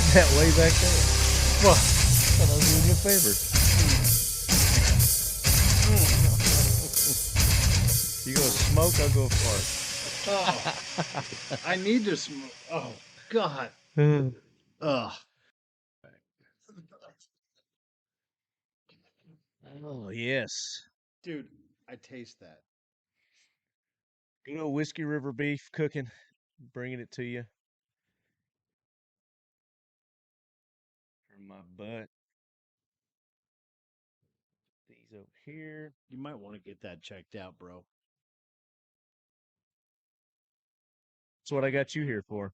sitting that way back there. Well, I thought I was doing you a favor. You gonna smoke? I'll go fart. I need to smoke. Oh, God. Ugh. Oh, yes. Dude, I taste that. Good old Whiskey River beef cooking, bringing it to you from my butt. These over here. You might want to get that checked out, bro. That's what I got you here for.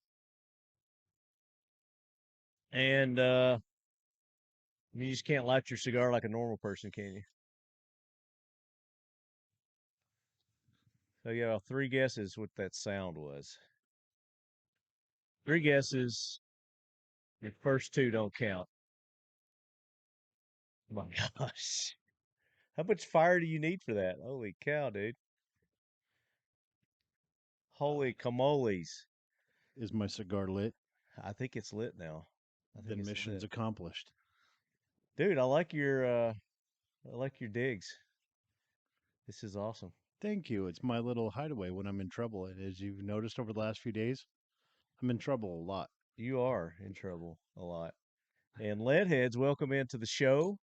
And you just can't light your cigar like a normal person, can you? So you got 3 guesses what that sound was. 3 guesses. Your first 2 don't count. My gosh. How much fire do you need for that? Holy cow, dude. Holy camoles. Is my cigar lit? I think it's lit now. I think Then it's mission's lit. accomplished. Dude, I like your digs. This is awesome. Thank you. It's my little hideaway when I'm in trouble. And as you've noticed over the last few days, I'm in trouble a lot. You are in trouble a lot. And Leadheads, welcome into the show.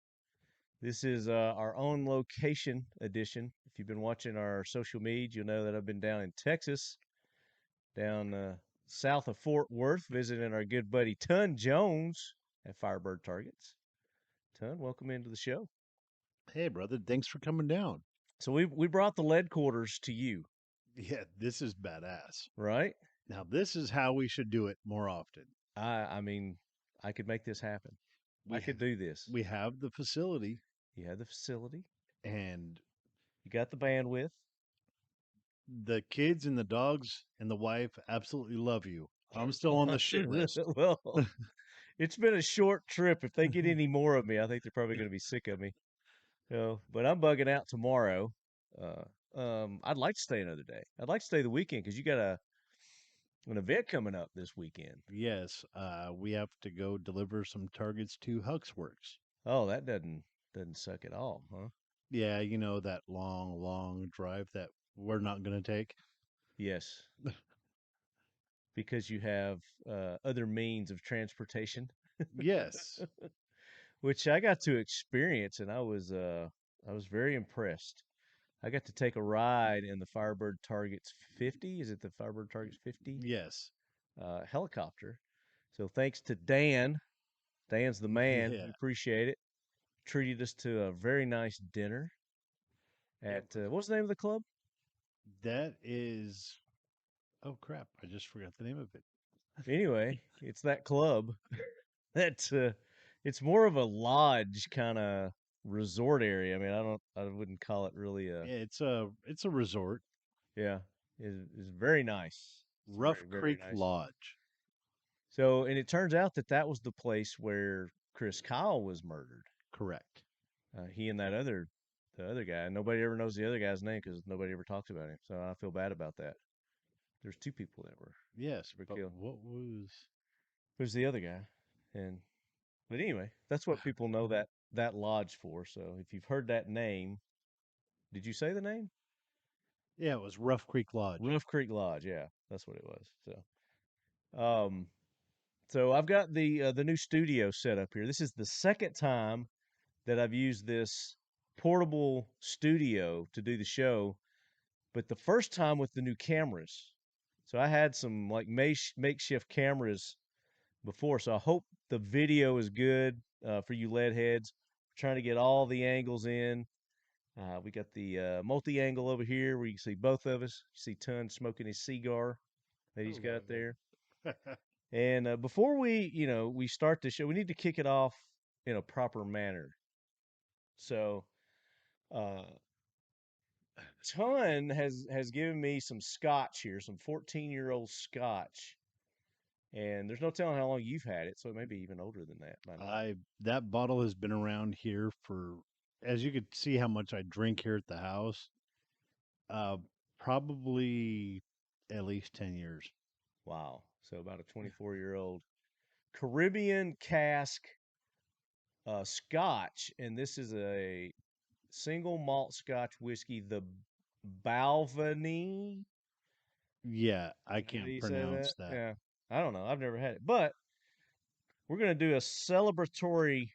This is our own location edition. If you've been watching our social media, you'll know that I've been down in Texas, down south of Fort Worth, visiting our good buddy Ton Jones at Firebird Targets. Ton, welcome into the show. Hey, brother, thanks for coming down. So we brought the lead quarters to you, Yeah, this is badass. right? Now, this is how we should do it more often. I mean, I could make this happen. I We, could do this. we have the facility You have the facility. and You got the bandwidth. the kids and the dogs and the wife absolutely love you. I'm still on the shit list. Well, it's been a short trip. If they get any more of me, I think they're probably going to be sick of me. But I'm bugging out tomorrow. I'd like to stay another day. I'd like to stay the weekend because you got an event coming up this weekend. Yes, we have to go deliver some targets to Huxworks. Oh, that doesn't suck at all, huh? Yeah, you know, that long, long drive that we're not going to take. Yes, because you have other means of transportation, Yes. which I got to experience, and I was very impressed. I got to take a ride in the Firebird Targets 50. Is it the Firebird Targets 50 Yes. helicopter? So thanks to Dan. Dan's the man. Yeah. We appreciate it. Treated us to a very nice dinner at what's the name of the club? That is. Oh, crap. I just forgot the name of it. Anyway, it's that club that it's more of a lodge kind of resort area. I mean, I wouldn't call it really a Yeah, it's a resort. yeah. It's very nice. It's Rough very Creek nice. Lodge. So, and it turns out that that was the place where Chris Kyle was murdered. Correct. He and the other guy. Nobody ever knows the other guy's name because nobody ever talks about him. So I feel bad about that. There's 2 people that Yes, were but killed. what was. There's the other guy, and but anyway, that's what people know that lodge for. So if you've heard that name, did you say the name? Yeah, it was Rough Creek Lodge. Rough Creek Lodge. Yeah, that's what it was. Um, so I've got the new studio set up here. This is the second time that I've used this portable studio to do the show, but the first time with the new cameras. So I had some like makeshift cameras before, so I hope the video is good for you lead heads. We're trying to get all the angles in. We got the multi-angle over here where you can see both of us. You see Ton smoking his cigar that he's got there. And before we start the show, we need to kick it off in a proper manner. So, uh, Ton has given me some scotch here, some 14-year-old scotch, and there's no telling how long you've had it, so it may be even older than that by now. That bottle has been around here for, as you could see how much I drink here at the house, uh, probably at least 10 years. Wow. So about a 24-year-old Caribbean cask Scotch, and this is a single malt Scotch whiskey, the Balvenie. Yeah, I How do can't you say that? pronounce that. Yeah, I don't know. I've never had it, but we're gonna do a celebratory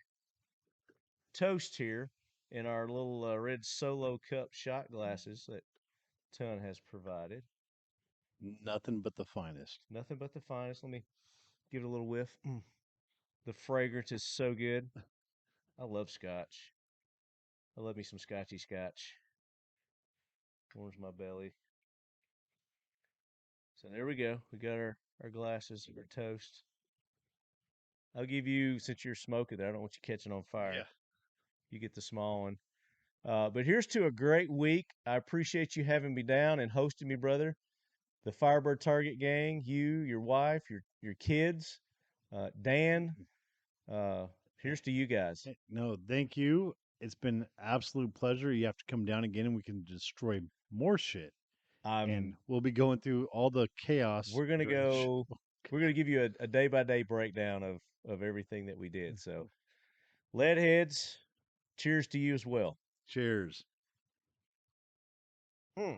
toast here in our little red Solo cup shot glasses that Ton has provided. Nothing but the finest. Nothing but the finest. Let me give it a little whiff. The fragrance is so good. I love Scotch. I love me some Scotchy Scotch. Warms my belly. So there we go. We got our glasses, our toast. I'll give you, since you're smoking there, I don't want you catching on fire. Yeah. You get the small one. But here's to a great week. I appreciate you having me down and hosting me, brother. The Firebird Target gang, you, your wife, your kids, Dan. Uh, here's to you guys. No, thank you. It's been absolute pleasure. You have to come down again and we can destroy more shit. And I'm we'll be going through all the chaos we're gonna during the show. go. We're gonna give you a day by day breakdown of everything that we did. So, lead heads, cheers to you as well. Cheers. Hmm.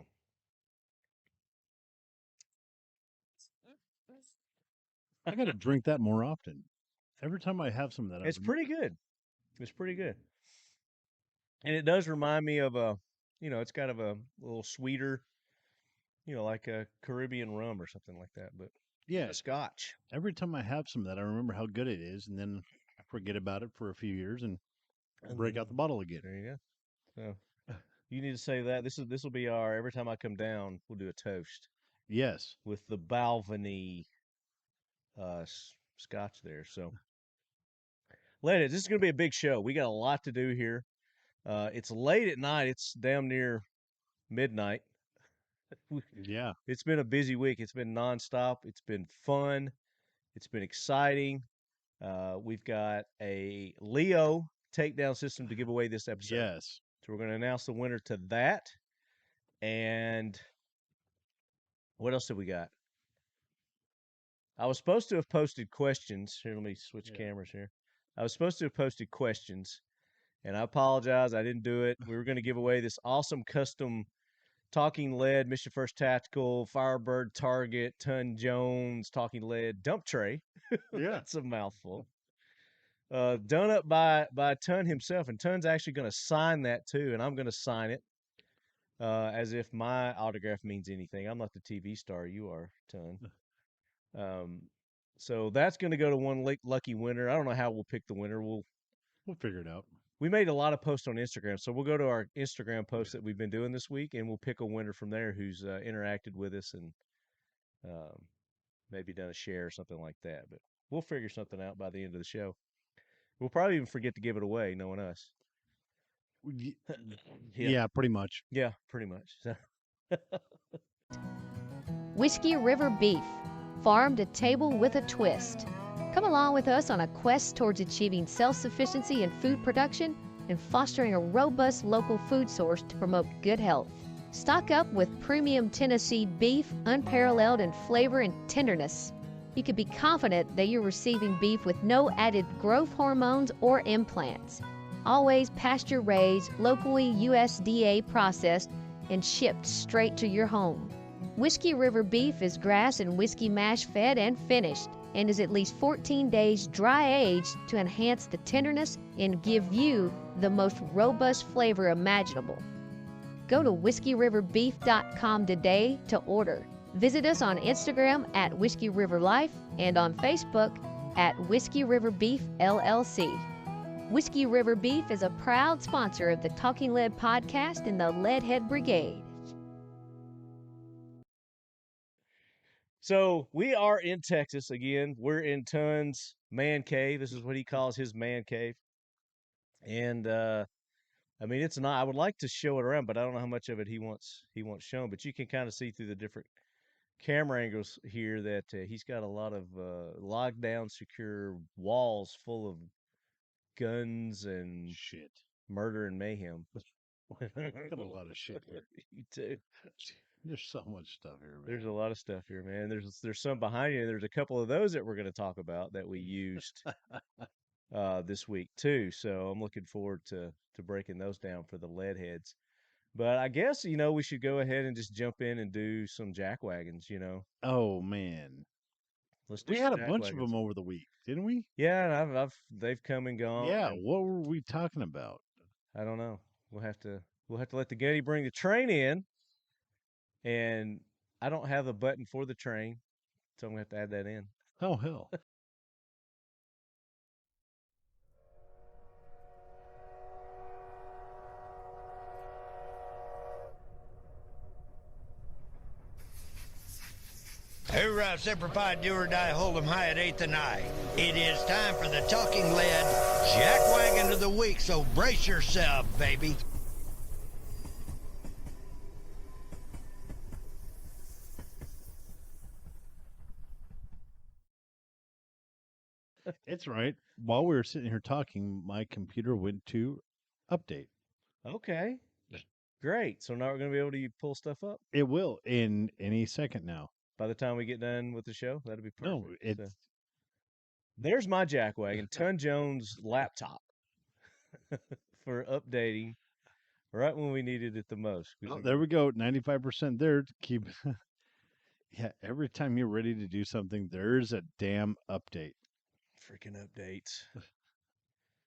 I got to drink that more often. Every time I have some of that, I It's remember. pretty good. It's pretty good, and it does remind me of a, it's kind of a little sweeter, like a Caribbean rum or something like that, but Yeah, a Scotch. every time I have some of that, I remember how good it is, and then I forget about it for a few years and And break out the bottle again. there you go. So you need to say that this will be our every time I come down, we'll do a toast Yes. with the Balvenie Scotch there. So, ladies, this is going to be a big show. We got a lot to do here. It's late at night. It's damn near midnight. Yeah. It's been a busy week. It's been nonstop. It's been fun. It's been exciting. We've got a LEO takedown system to give away this episode. Yes. So we're going to announce the winner to that. And what else have we got? I was supposed to have posted questions. Here, let me switch Yeah. cameras here. I was supposed to have posted questions, and I apologize. I didn't do it. We were going to give away this awesome custom Talking Lead, Mission First Tactical, Firebird Target, Ton Jones, Talking Lead dump tray. Yeah. That's a mouthful. Done up by Ton himself, and Ton's actually going to sign that too, and I'm going to sign it as if my autograph means anything. I'm not the TV star you are, Ton. Um, so that's going to go to one lucky winner. I don't know how we'll pick the winner. We'll figure it out. We made a lot of posts on Instagram, so we'll go to our Instagram posts that we've been doing this week, and we'll pick a winner from there who's interacted with us and um, maybe done a share or something like that. But we'll figure something out by the end of the show. We'll probably even forget to give it away, knowing us. Y- Yeah, Yeah, pretty much. yeah, pretty much. So. Whiskey River Beef, farm to table with a twist. Come along with us on a quest towards achieving self-sufficiency in food production and fostering a robust local food source to promote good health. Stock up with premium Tennessee beef, unparalleled in flavor and tenderness. You can be confident that you're receiving beef with no added growth hormones or implants. Always pasture-raised, locally USDA processed, and shipped straight to your home. Whiskey River beef is grass and whiskey mash fed and finished, and is at least 14 days dry aged to enhance the tenderness and give you the most robust flavor imaginable. Go to whiskeyriverbeef.com today to order. Visit us on Instagram at Whiskey River Life and on Facebook at Whiskey River Beef LLC. Whiskey River Beef is a proud sponsor of the Talking Lead podcast and the Leadhead Brigade. So we are in Texas again. We're in Ton's man cave. This is what he calls his man cave. And I mean, it's not. I would like to show it around, but I don't know how much of it he wants shown. But you can kind of see through the different camera angles here that he's got a lot of locked down, secure walls full of guns and Shit. murder and mayhem. Got a lot of shit here. You too. There's so much stuff here, man. There's a lot of stuff here, man. There's some behind you. There's a couple of those that we're going to talk about that we used this week too. So I'm looking forward to breaking those down for the lead heads. But I guess we should go ahead and just jump in and do some jackwagons. Oh man, Let's do we some had a bunch of jackwagons. them over the week, didn't we? Yeah, and they've come and gone. Yeah. And What were we talking about? I don't know. We'll have to let the Getty bring the train in, and I don't have a button for the train, so I'm gonna have to add that in. Oh hell. Hoorah, Semper Fi, do or die, hold 'em high at 8th and I. It is time for the Talking Lead Jackwagon of the Week, so brace yourself, baby. It's right. While we were sitting here talking, my computer went to update. Okay, great. So now we're gonna be able to pull stuff up It will in any second now. by the time we get done with the show. That'd be perfect. No, it's So, there's my jackwagon, Ton Jones laptop for updating right when we needed it the most. oh, there we go. 95% there to keep. Yeah, every time you're ready to do something, there's a damn update. Freaking updates.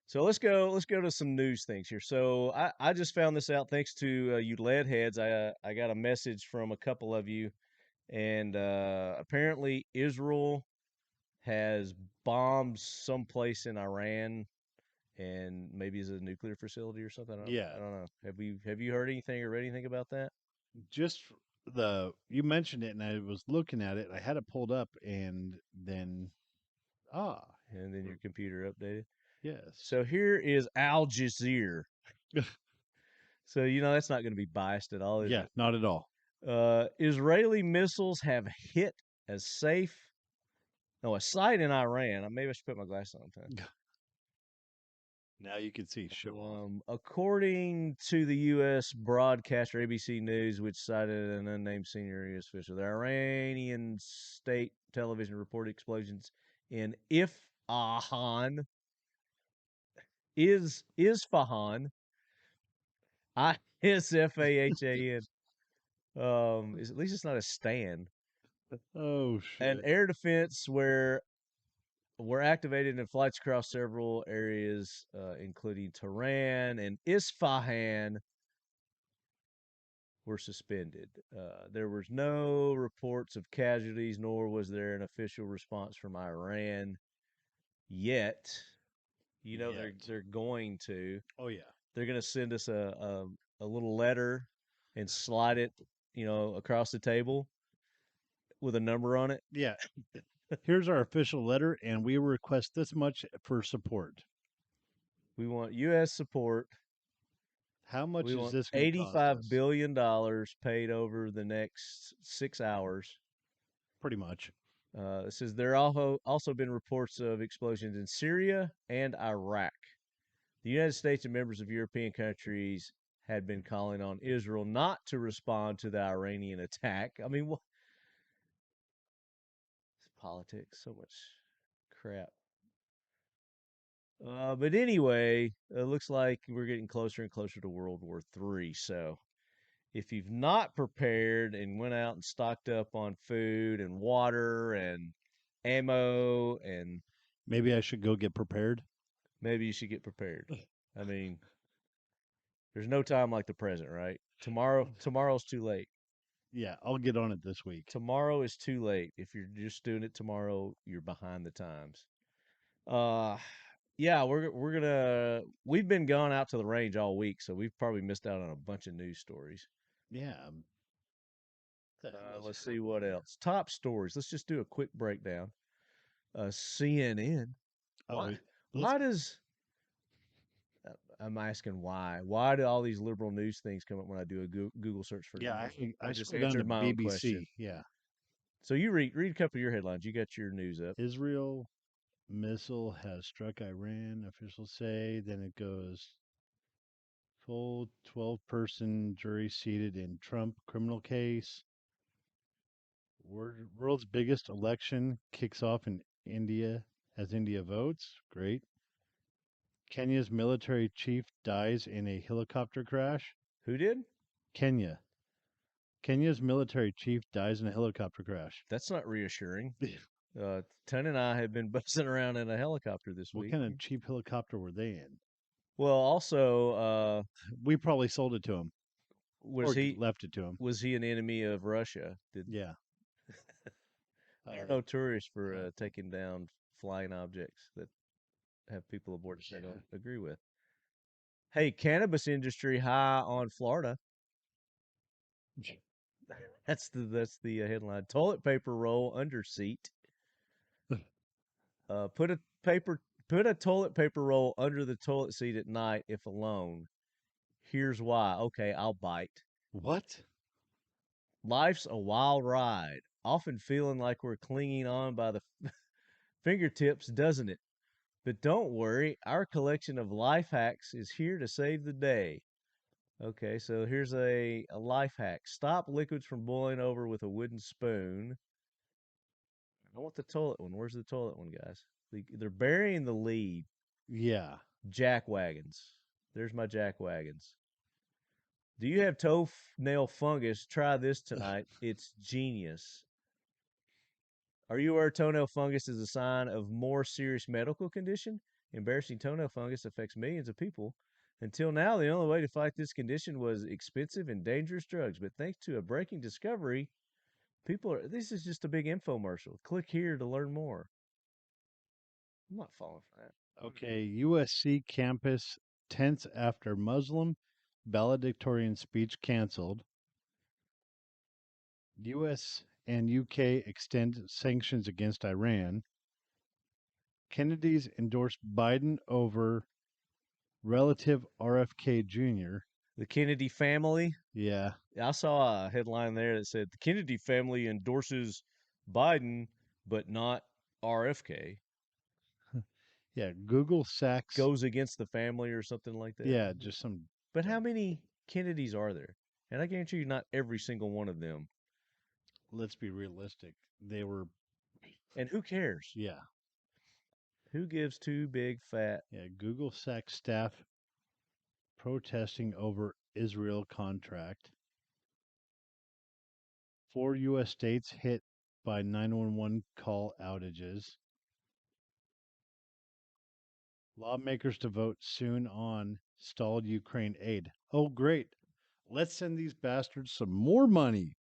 So let's go to some news things here. So I just found this out thanks to you lead heads. I got a message from a couple of you, and apparently Israel has bombed someplace in Iran, and maybe is a nuclear facility or something. Yeah. I don't know. Have you heard anything or read anything about that? Just you mentioned it, and I was looking at it. I had it pulled up, and then And then your computer updated. yes. So here is Al Jazeera. So that's not going to be biased at all. Is Yeah, it? not at all. Israeli missiles have hit a site in Iran. Maybe I should put my glasses on. Now you can see. Show off. According to the U.S. broadcaster ABC News, which cited an unnamed senior U.S. official, the Iranian state television reported explosions in Isfahan. Isfahan. Isfahan. At least it's not a stand. Oh shit. An air defense where were activated and flights across several areas, including Tehran and Isfahan, were suspended. There was no reports of casualties, nor was there an official response from Iran yet. They're going to. Oh yeah. They're going to send us a little letter and slide it, across the table with a number on it. Yeah. Here's our official letter, and we request this much for support. We want U.S. support. How much We is want this going to cost $85 us? billion paid over the next 6 hours. Pretty much. It says there also been reports of explosions in Syria and Iraq. The United States and members of European countries had been calling on Israel not to respond to the Iranian attack. I mean, what? It's politics, so much crap. But anyway, it looks like we're getting closer and closer to World War III. So if you've not prepared and went out and stocked up on food and water and ammo, and maybe I should go get prepared. maybe you should get prepared. I mean, there's no time like the present, right? Tomorrow's too late. Yeah, I'll get on it this week. Tomorrow is too late. If you're just doing it tomorrow, you're behind the times. Yeah, we've been going out to the range all week, so we've probably missed out on a bunch of news stories. Yeah. Let's see what else. Top stories. Let's just do a quick breakdown. CNN. Why does I'm asking why? Why do all these liberal news things come up when I do a Google search for? Yeah, I just scrolled down to answered my own BBC. question. Yeah. So you read a couple of your headlines. You got your news up. Israel missile has struck Iran, officials say. Then it goes full 12-person jury seated in Trump criminal case. World's biggest election kicks off in India as India votes. Great. Kenya's military chief dies in a helicopter crash. Who did? Kenya. Kenya's military chief dies in a helicopter crash. That's not reassuring. Ton and I have been buzzing around in a helicopter this What week. kind of cheap helicopter were they in? Well, also, We probably sold it to him was or he left it to him. was he an enemy of Russia? Yeah. They're notorious for taking down flying objects that have people aboard that they don't agree with. Hey, cannabis industry high on Florida. That's the headline. Toilet paper roll under seat. Put a toilet paper roll under the toilet seat at night if alone. Here's why. Okay, I'll bite. What? Life's a wild ride, often feeling like we're clinging on by the fingertips, doesn't it? But don't worry, our collection of life hacks is here to save the day. Okay, so here's a life hack. Stop liquids from boiling over with a wooden spoon. I want the toilet one. Where's the toilet one, guys? They're burying the lead. Yeah. Jacwagons. There's my Jacwagons. Do you have toenail fungus? Try this tonight. It's genius. Are you aware toenail fungus is a sign of more serious medical condition? Embarrassing toenail fungus affects millions of people. Until now, the only way to fight this condition was expensive and dangerous drugs. But thanks to a breaking discovery, this is just a big infomercial. Click here to learn more. I'm not falling for that. Okay, USC campus tense after Muslim valedictorian speech canceled. US and UK extend sanctions against Iran. Kennedy's endorsed Biden over relative RFK Jr. The Kennedy family. Yeah. I saw a headline there that said the Kennedy family endorses Biden, but not RFK. Yeah, Google sacks. Goes against the family or something like that. Yeah, just some. But how many Kennedys are there? And I guarantee you, not every single one of them. Let's be realistic. They were. And who cares? Yeah. Who gives two big fat? Yeah, Google sacks staff protesting over Israel contract. 4 U.S. states hit by 911 call outages. Lawmakers to vote soon on stalled Ukraine aid. Oh, great. Let's send these bastards some more money.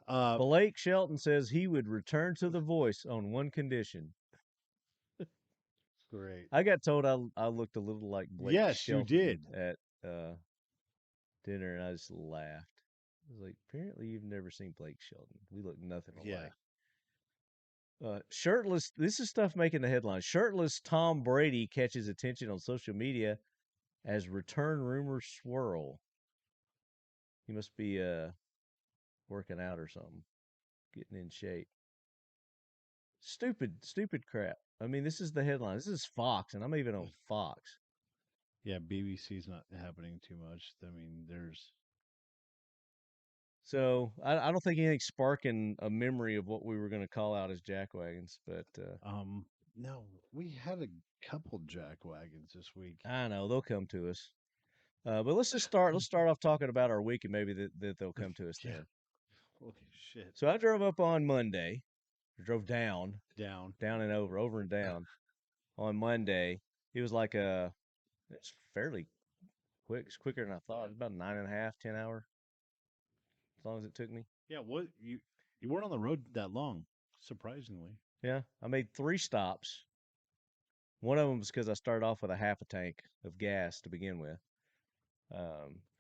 Blake Shelton says he would return to The Voice on one condition. Great. I got told I looked a little like Blake Shelton. Yes, you did. At dinner, and I just laughed. I was like, apparently you've never seen Blake Shelton. We look nothing alike. Shirtless, this is stuff making the headlines. Shirtless Tom Brady catches attention on social media as return rumors swirl. He must be working out or something, getting in shape. Stupid crap. I mean, this is the headline. This is Fox, and I'm even on Fox. Yeah, BBC's not happening too much. I mean, there's. So I don't think anything's sparking a memory of what we were going to call out as jackwagons, but No, we had a couple jackwagons this week. I know they'll come to us. But let's start off talking about our week, and maybe that they'll come to us then. Holy shit! So I drove up on Monday. Drove down and over and down on Monday. It was like it's fairly quick. It's quicker than I thought. It was about 9.5, 10 hour. As long as it took me. Yeah, what you weren't on the road that long, surprisingly. Yeah, I made 3 stops. One of them was because I started off with a half a tank of gas to begin with.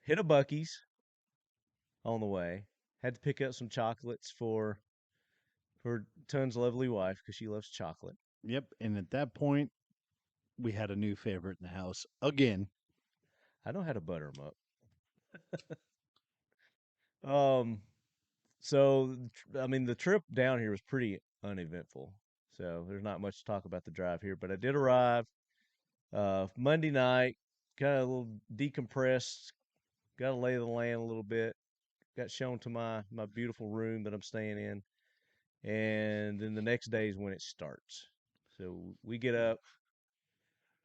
Hit a Buc-ee's on the way. Had to pick up some chocolates for Ton's lovely wife because she loves chocolate. Yep, and at that point, we had a new favorite in the house again. I know how to butter them up. So I mean, the trip down here was pretty uneventful. So there's not much to talk about the drive here, but I did arrive Monday night, kind of a little decompressed, got to lay the land a little bit. got shown to my beautiful room that I'm staying in, and then the next day is when it starts. So we get up.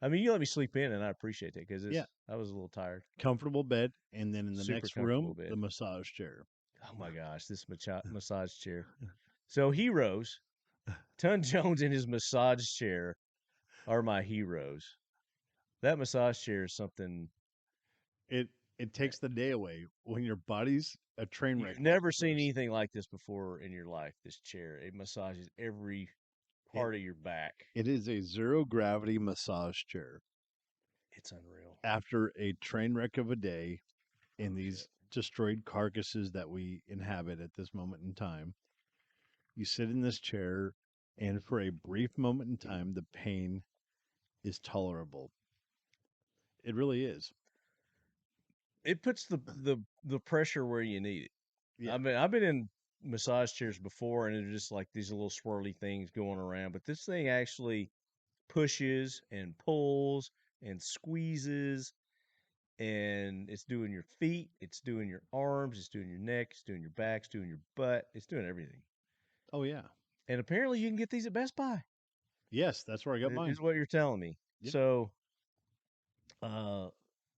I mean, you let me sleep in, and I appreciate that because Yeah. I was a little tired. Comfortable bed, and then in the Super next comfortable room, bed. the massage chair. Oh my gosh, this massage chair. So heroes, Ton Jones and his massage chair are my heroes. That massage chair is something It takes the day away when your body's a train wreck. you've never at seen first. anything like this before in your life. This chair, it massages every part of your back. It is a zero gravity massage chair. It's unreal. After a train wreck of a day in Oh, these shit. destroyed carcasses that we inhabit at this moment in time, you sit in this chair, and for a brief moment in time, the pain is tolerable. It really is. It puts the pressure where you need it. Yeah. I mean, I've been in massage chairs before, and they're just like these little swirly things going around. But this thing actually pushes and pulls and squeezes, and it's doing your feet, it's doing your arms, it's doing your neck, it's doing your back, it's doing your butt, it's doing everything. Oh yeah. And apparently, you can get these at Best Buy. Yes, that's where I got mine. Is what you're telling me. Yeah. So, uh,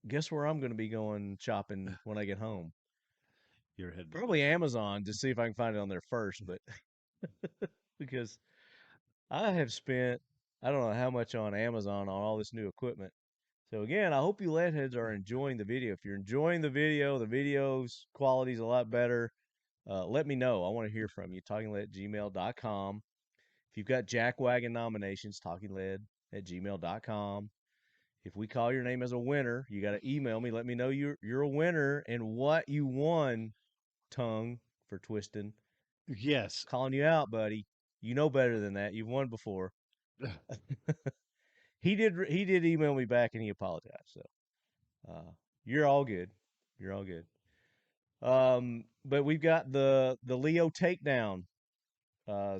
guess where I'm going to be going shopping when I get home? Your head. Probably Amazon to see if I can find it on there first, but because I have spent I don't know how much on Amazon on all this new equipment. So again, I hope you lead heads are enjoying the video. If you're enjoying the video's quality is a lot better. Let me know. I want to hear from you. TalkingLead@gmail.com. If you've got Jackwagon nominations, TalkingLead@gmail.com. If we call your name as a winner, you got to email me. Let me know you're a winner and what you won. Tongue for twisting. Yes. Calling you out, buddy. You know better than that. You've won before. He did email me back and he apologized. So you're all good. You're all good. But we've got the LEO Takedown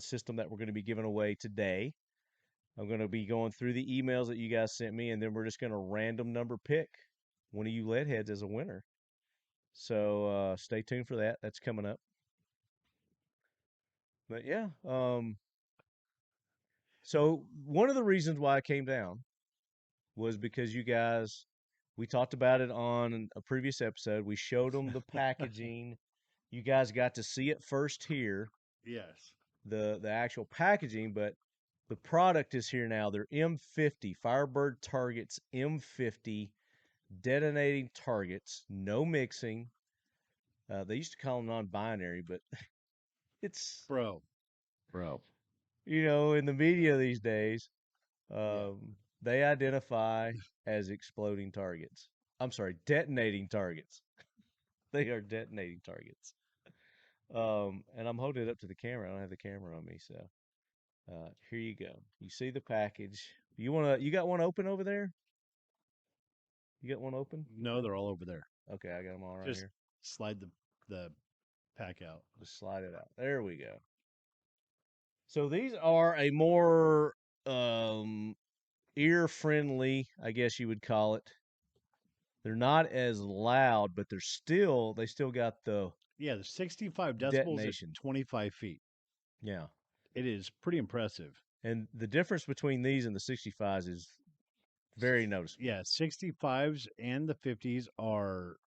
system that we're going to be giving away today. I'm going to be going through the emails that you guys sent me, and then we're just going to random number pick one of you lead heads as a winner. So stay tuned for that. That's coming up. But yeah, so one of the reasons why I came down was because you guys, we talked about it on a previous episode. We showed them the packaging. You guys got to see it first here, Yes. the actual packaging, but the product is here now. They're M50 Firebird Targets M50 detonating targets, no mixing. They used to call them non-binary, but it's Bro. in the media these days, Yeah. they identify as exploding targets. I'm sorry, detonating targets. They are detonating targets. And I'm holding it up to the camera. I don't have the camera on me, so here you go. You see the package. You got one open over there? You got one open? No, they're all over there. Okay, I got them all right Just here. slide the pack out. Just slide it out. There we go. So these are a more ear friendly, I guess you would call it. They're not as loud, but they still got the Yeah, the 65 decibels detonation. at 25 feet. Yeah. It is pretty impressive. And the difference between these and the 65s is very noticeable. Yeah, 65s and the 50s are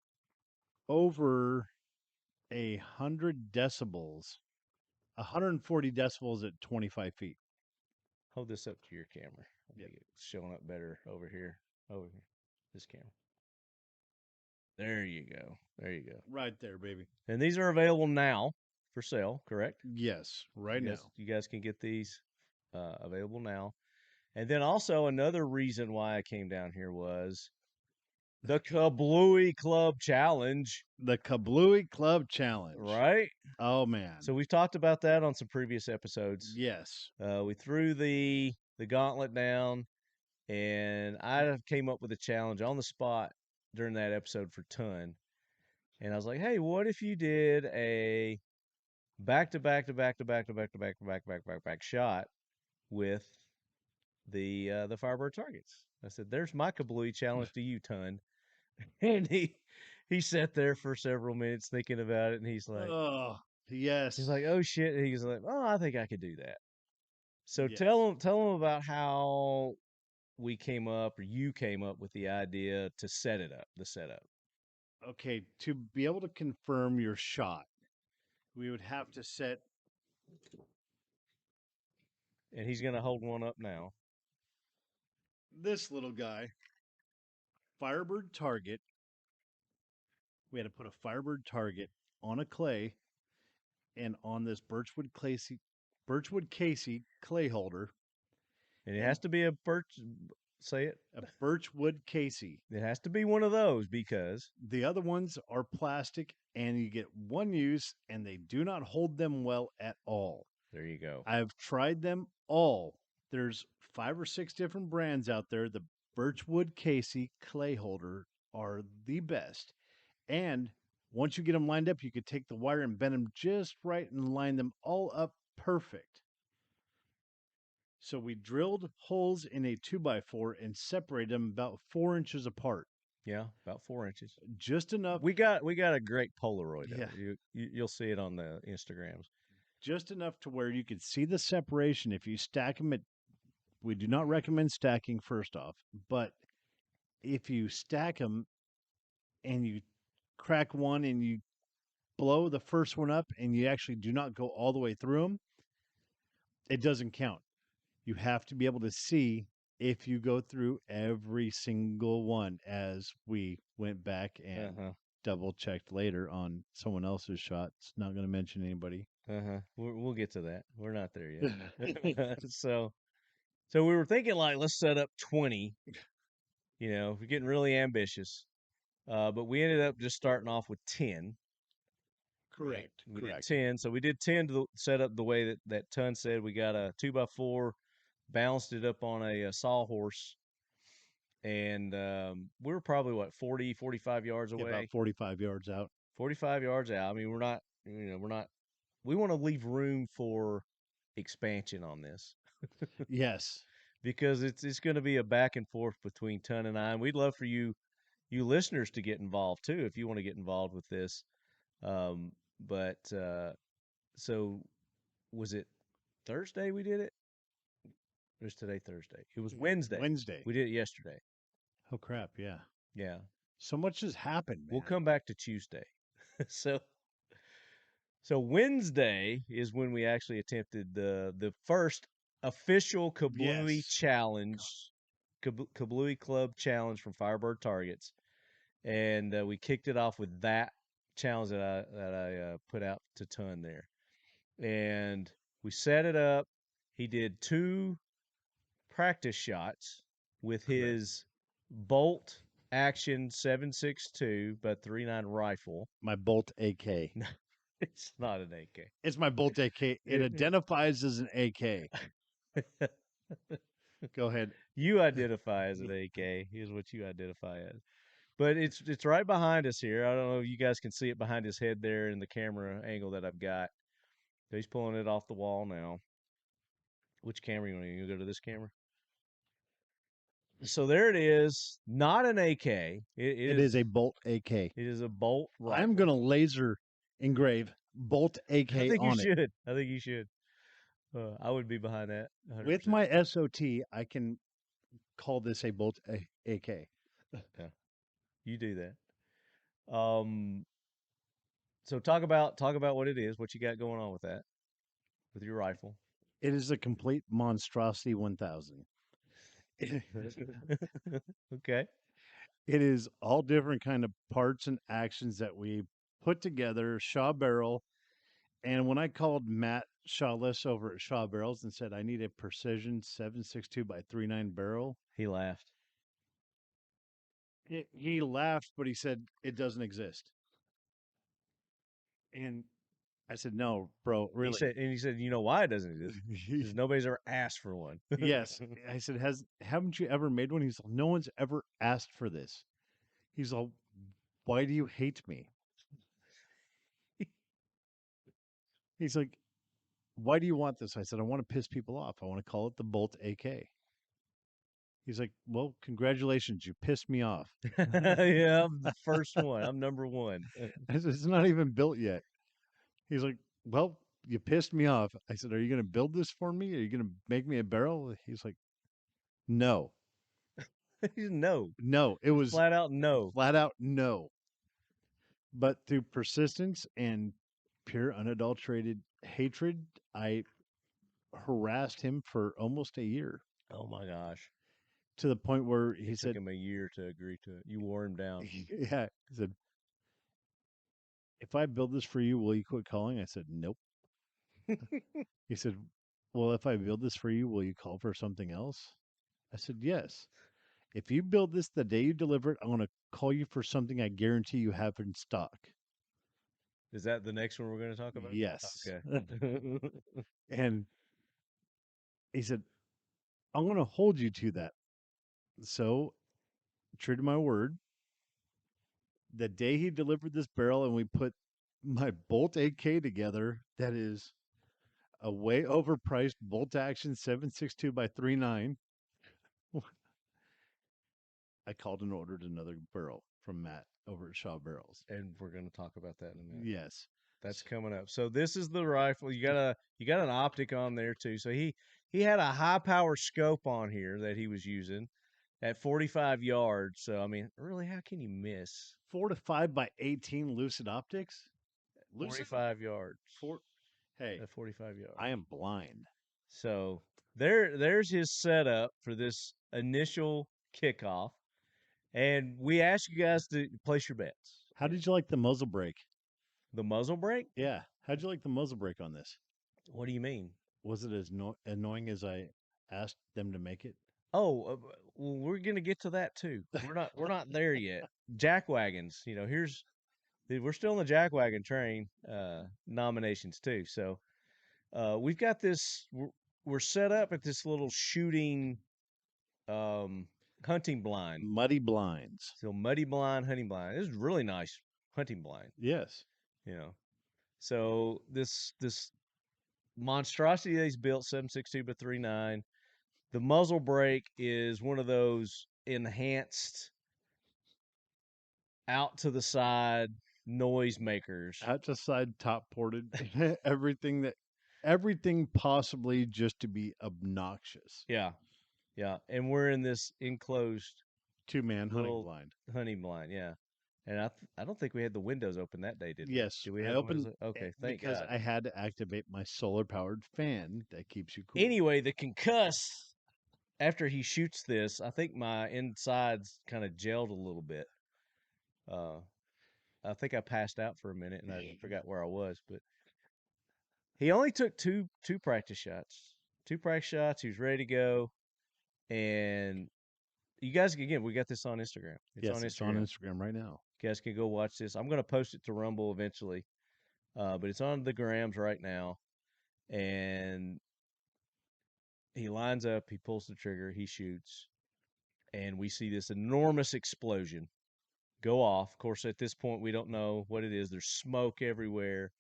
over 100 decibels, 140 decibels at 25 feet. Hold this up to your camera. I Yep. think it's showing up better over here. Over here. This camera. There you go. There you go. Right there, baby. And these are available now for sale, correct? Yes, right You now. guys, you guys can get these available now. And then also another reason why I came down here was the Kabloowey Club Challenge, The Kabloowey Club Challenge. right? Oh man. So we've talked about that on some previous episodes. Yes. We threw the gauntlet down, and I came up with a challenge on the spot during that episode for Ton. And I was like, hey, what if you did a back to back shot with the Firebird targets? I said, there's my Kabloowey challenge to you, Ton. And he sat there for several minutes thinking about it, and he's like, Oh, yes. "Oh shit!" And he's like, "Oh, I think I could do that." So Yes. tell him about how we came up, or you came up with the idea to set it up, the setup. Okay, to be able to confirm your shot, we would have to set And he's gonna hold one up now. this little guy, Firebird target. We had to put a Firebird target on a clay and on this Birchwood Casey clay holder, And it and has to be a birch. Say it. a Birchwood Casey. It has to be one of those because The other ones are plastic and you get one use and they do not hold them well at all. there you go. I've tried them all. There's 5 or 6 different brands out there. The Birchwood Casey clay holder are the best. And once you get them lined up, you could take the wire and bend them just right and line them all up perfect. So we drilled holes in a 2x4 and separated them about 4 inches apart. Yeah, about 4 inches. Just enough. We got a great Polaroid. Yeah. Of it. You'll see it on the Instagrams. Just enough to where you could see the separation. If you stack them we do not recommend stacking first off, but if you stack them and you crack one and you blow the first one up and you actually do not go all the way through them, it doesn't count. You have to be able to see if you go through every single one, as we went back and double checked later on someone else's shots. Not going to mention anybody. We'll get to that. We're not there yet. So we were thinking, like, let's set up 20. You know, we're getting really ambitious. But we ended up just starting off with 10. Correct. We did 10. So we did 10 to set up the way that Ton said. We got a 2x4, balanced it up on a sawhorse. And we were probably, 40, 45 yards away. About 45 yards out. 45 yards out. I mean, we're not, we want to leave room for expansion on this. Yes. Because it's going to be a back and forth between Ton and I. And we'd love for you listeners to get involved too, if you want to get involved with this. So was it Thursday we did it? Or is today Thursday? It was Wednesday. We did it yesterday. Oh crap, yeah. Yeah. So much has happened, man. We'll come back to Tuesday. So Wednesday is when we actually attempted the first official Kabloowey challenge, Kabloowey Club challenge from Firebird Targets. And we kicked it off with that challenge that I put out to Ton there. And we set it up. He did 2 practice shots with his Bolt Action 7.62 by 3.9 rifle. My Bolt AK. It's not an AK. It's my Bolt AK. It identifies as an AK. Go ahead. You identify as an AK. Here's what you identify as. But it's right behind us here. I don't know if you guys can see it behind his head there in the camera angle that I've got. So he's pulling it off the wall now. Which camera you want to use? You go to this camera? So there it is. Not an AK. It is a Bolt AK. It is a Bolt rifle. I'm going to laser engrave Bolt AK on it. I think you should. I would be behind that. 100%. With my SOT, I can call this a Bolt AK. Yeah. You do that. So talk about what it is, what you got going on with that, with your rifle. It is a complete monstrosity 1000. Okay. It is all different kind of parts and actions that we put together, Shaw Barrel. And when I called Matt Shawless over at Shaw Barrels and said I need a precision 7.62 by 3.9 barrel, he laughed. He laughed, but he said it doesn't exist. And I said, "No, bro, really." He said, "You know why it doesn't exist? Because nobody's ever asked for one." Yes. I said, haven't you ever made one? He's like, "No one's ever asked for this." He's like, "Why do you hate me?" He's like, "Why do you want this?" I said, "I want to piss people off. I want to call it the Bolt AK." He's like, well, congratulations, you pissed me off. Yeah, I'm the first one. I'm number one. I said, it's not even built yet. He's like, well, you pissed me off. I said, are you going to build this for me? Are you going to make me a barrel? He's like, no, No, no. It was flat out no. flat out no. But through persistence and pure unadulterated hatred, I harassed him for almost a year Oh my gosh. to the point where he It took said, him a year to agree to it. You wore him down. yeah, he said, if I build this for you, will you quit calling? I said, nope. He said, well, if I build this for you, will you call for something else? I said, yes. If you build this the day you deliver it, I want to call you for something I guarantee you have in stock. Is that the next one we're going to talk about? Yes. Okay. And he said, I'm going to hold you to that. So, true to my word, the day he delivered this barrel and we put my Bolt AK together, that is a way overpriced bolt action 7.62 by 3.9. I called and ordered another barrel from Matt over at Shaw Barrels. And we're going to talk about that in a minute. Yes. That's coming up. So this is the rifle. You got an optic on there too. So he had a high power scope on here that he was using at 45 yards. So I mean, really, how can you miss 4 to 5 by 18 lucid optics. Lucid 45 yards four. Hey, at 45 yards? I am blind. So there's his setup for this initial kickoff, and we ask you guys to place your bets. How did you like the muzzle brake? The muzzle brake? Yeah. How'd you like the muzzle brake on this? What do you mean? Was it as annoying as I asked them to make it? Oh, well, we're gonna get to that too. We're not there yet. Jacwagons, we're still in the Jackwagon train nominations too. So we've got this. We're set up at this little shooting hunting blind. Muddy blinds. So muddy blind, hunting blind. This is really nice hunting blind. Yes. So this monstrosity that he's built 7.62 by 3.9. The muzzle brake is one of those enhanced out to the side noise makers. Out to side, top ported, everything possibly just to be obnoxious. Yeah. And we're in this enclosed 2-man hunting little blind. hunting blind. Yeah. And I don't think we had the windows open that day, did we? Yes. Did we I have the opened windows okay, thank because God. I had to activate my solar powered fan that keeps you cool. Anyway, the concuss after he shoots this, I think my insides kind of gelled a little bit. I think I passed out for a minute and I forgot where I was, but he only took two practice shots. 2 practice shots. He was ready to go. And you guys, again, we got this on Instagram. It's on Instagram. It's on Instagram right now. You guys can go watch this. I'm going to post it to Rumble eventually, but it's on the grams right now. And he lines up, he pulls the trigger, he shoots, and we see this enormous explosion go off. Of course, at this point, we don't know what it is. There's smoke everywhere.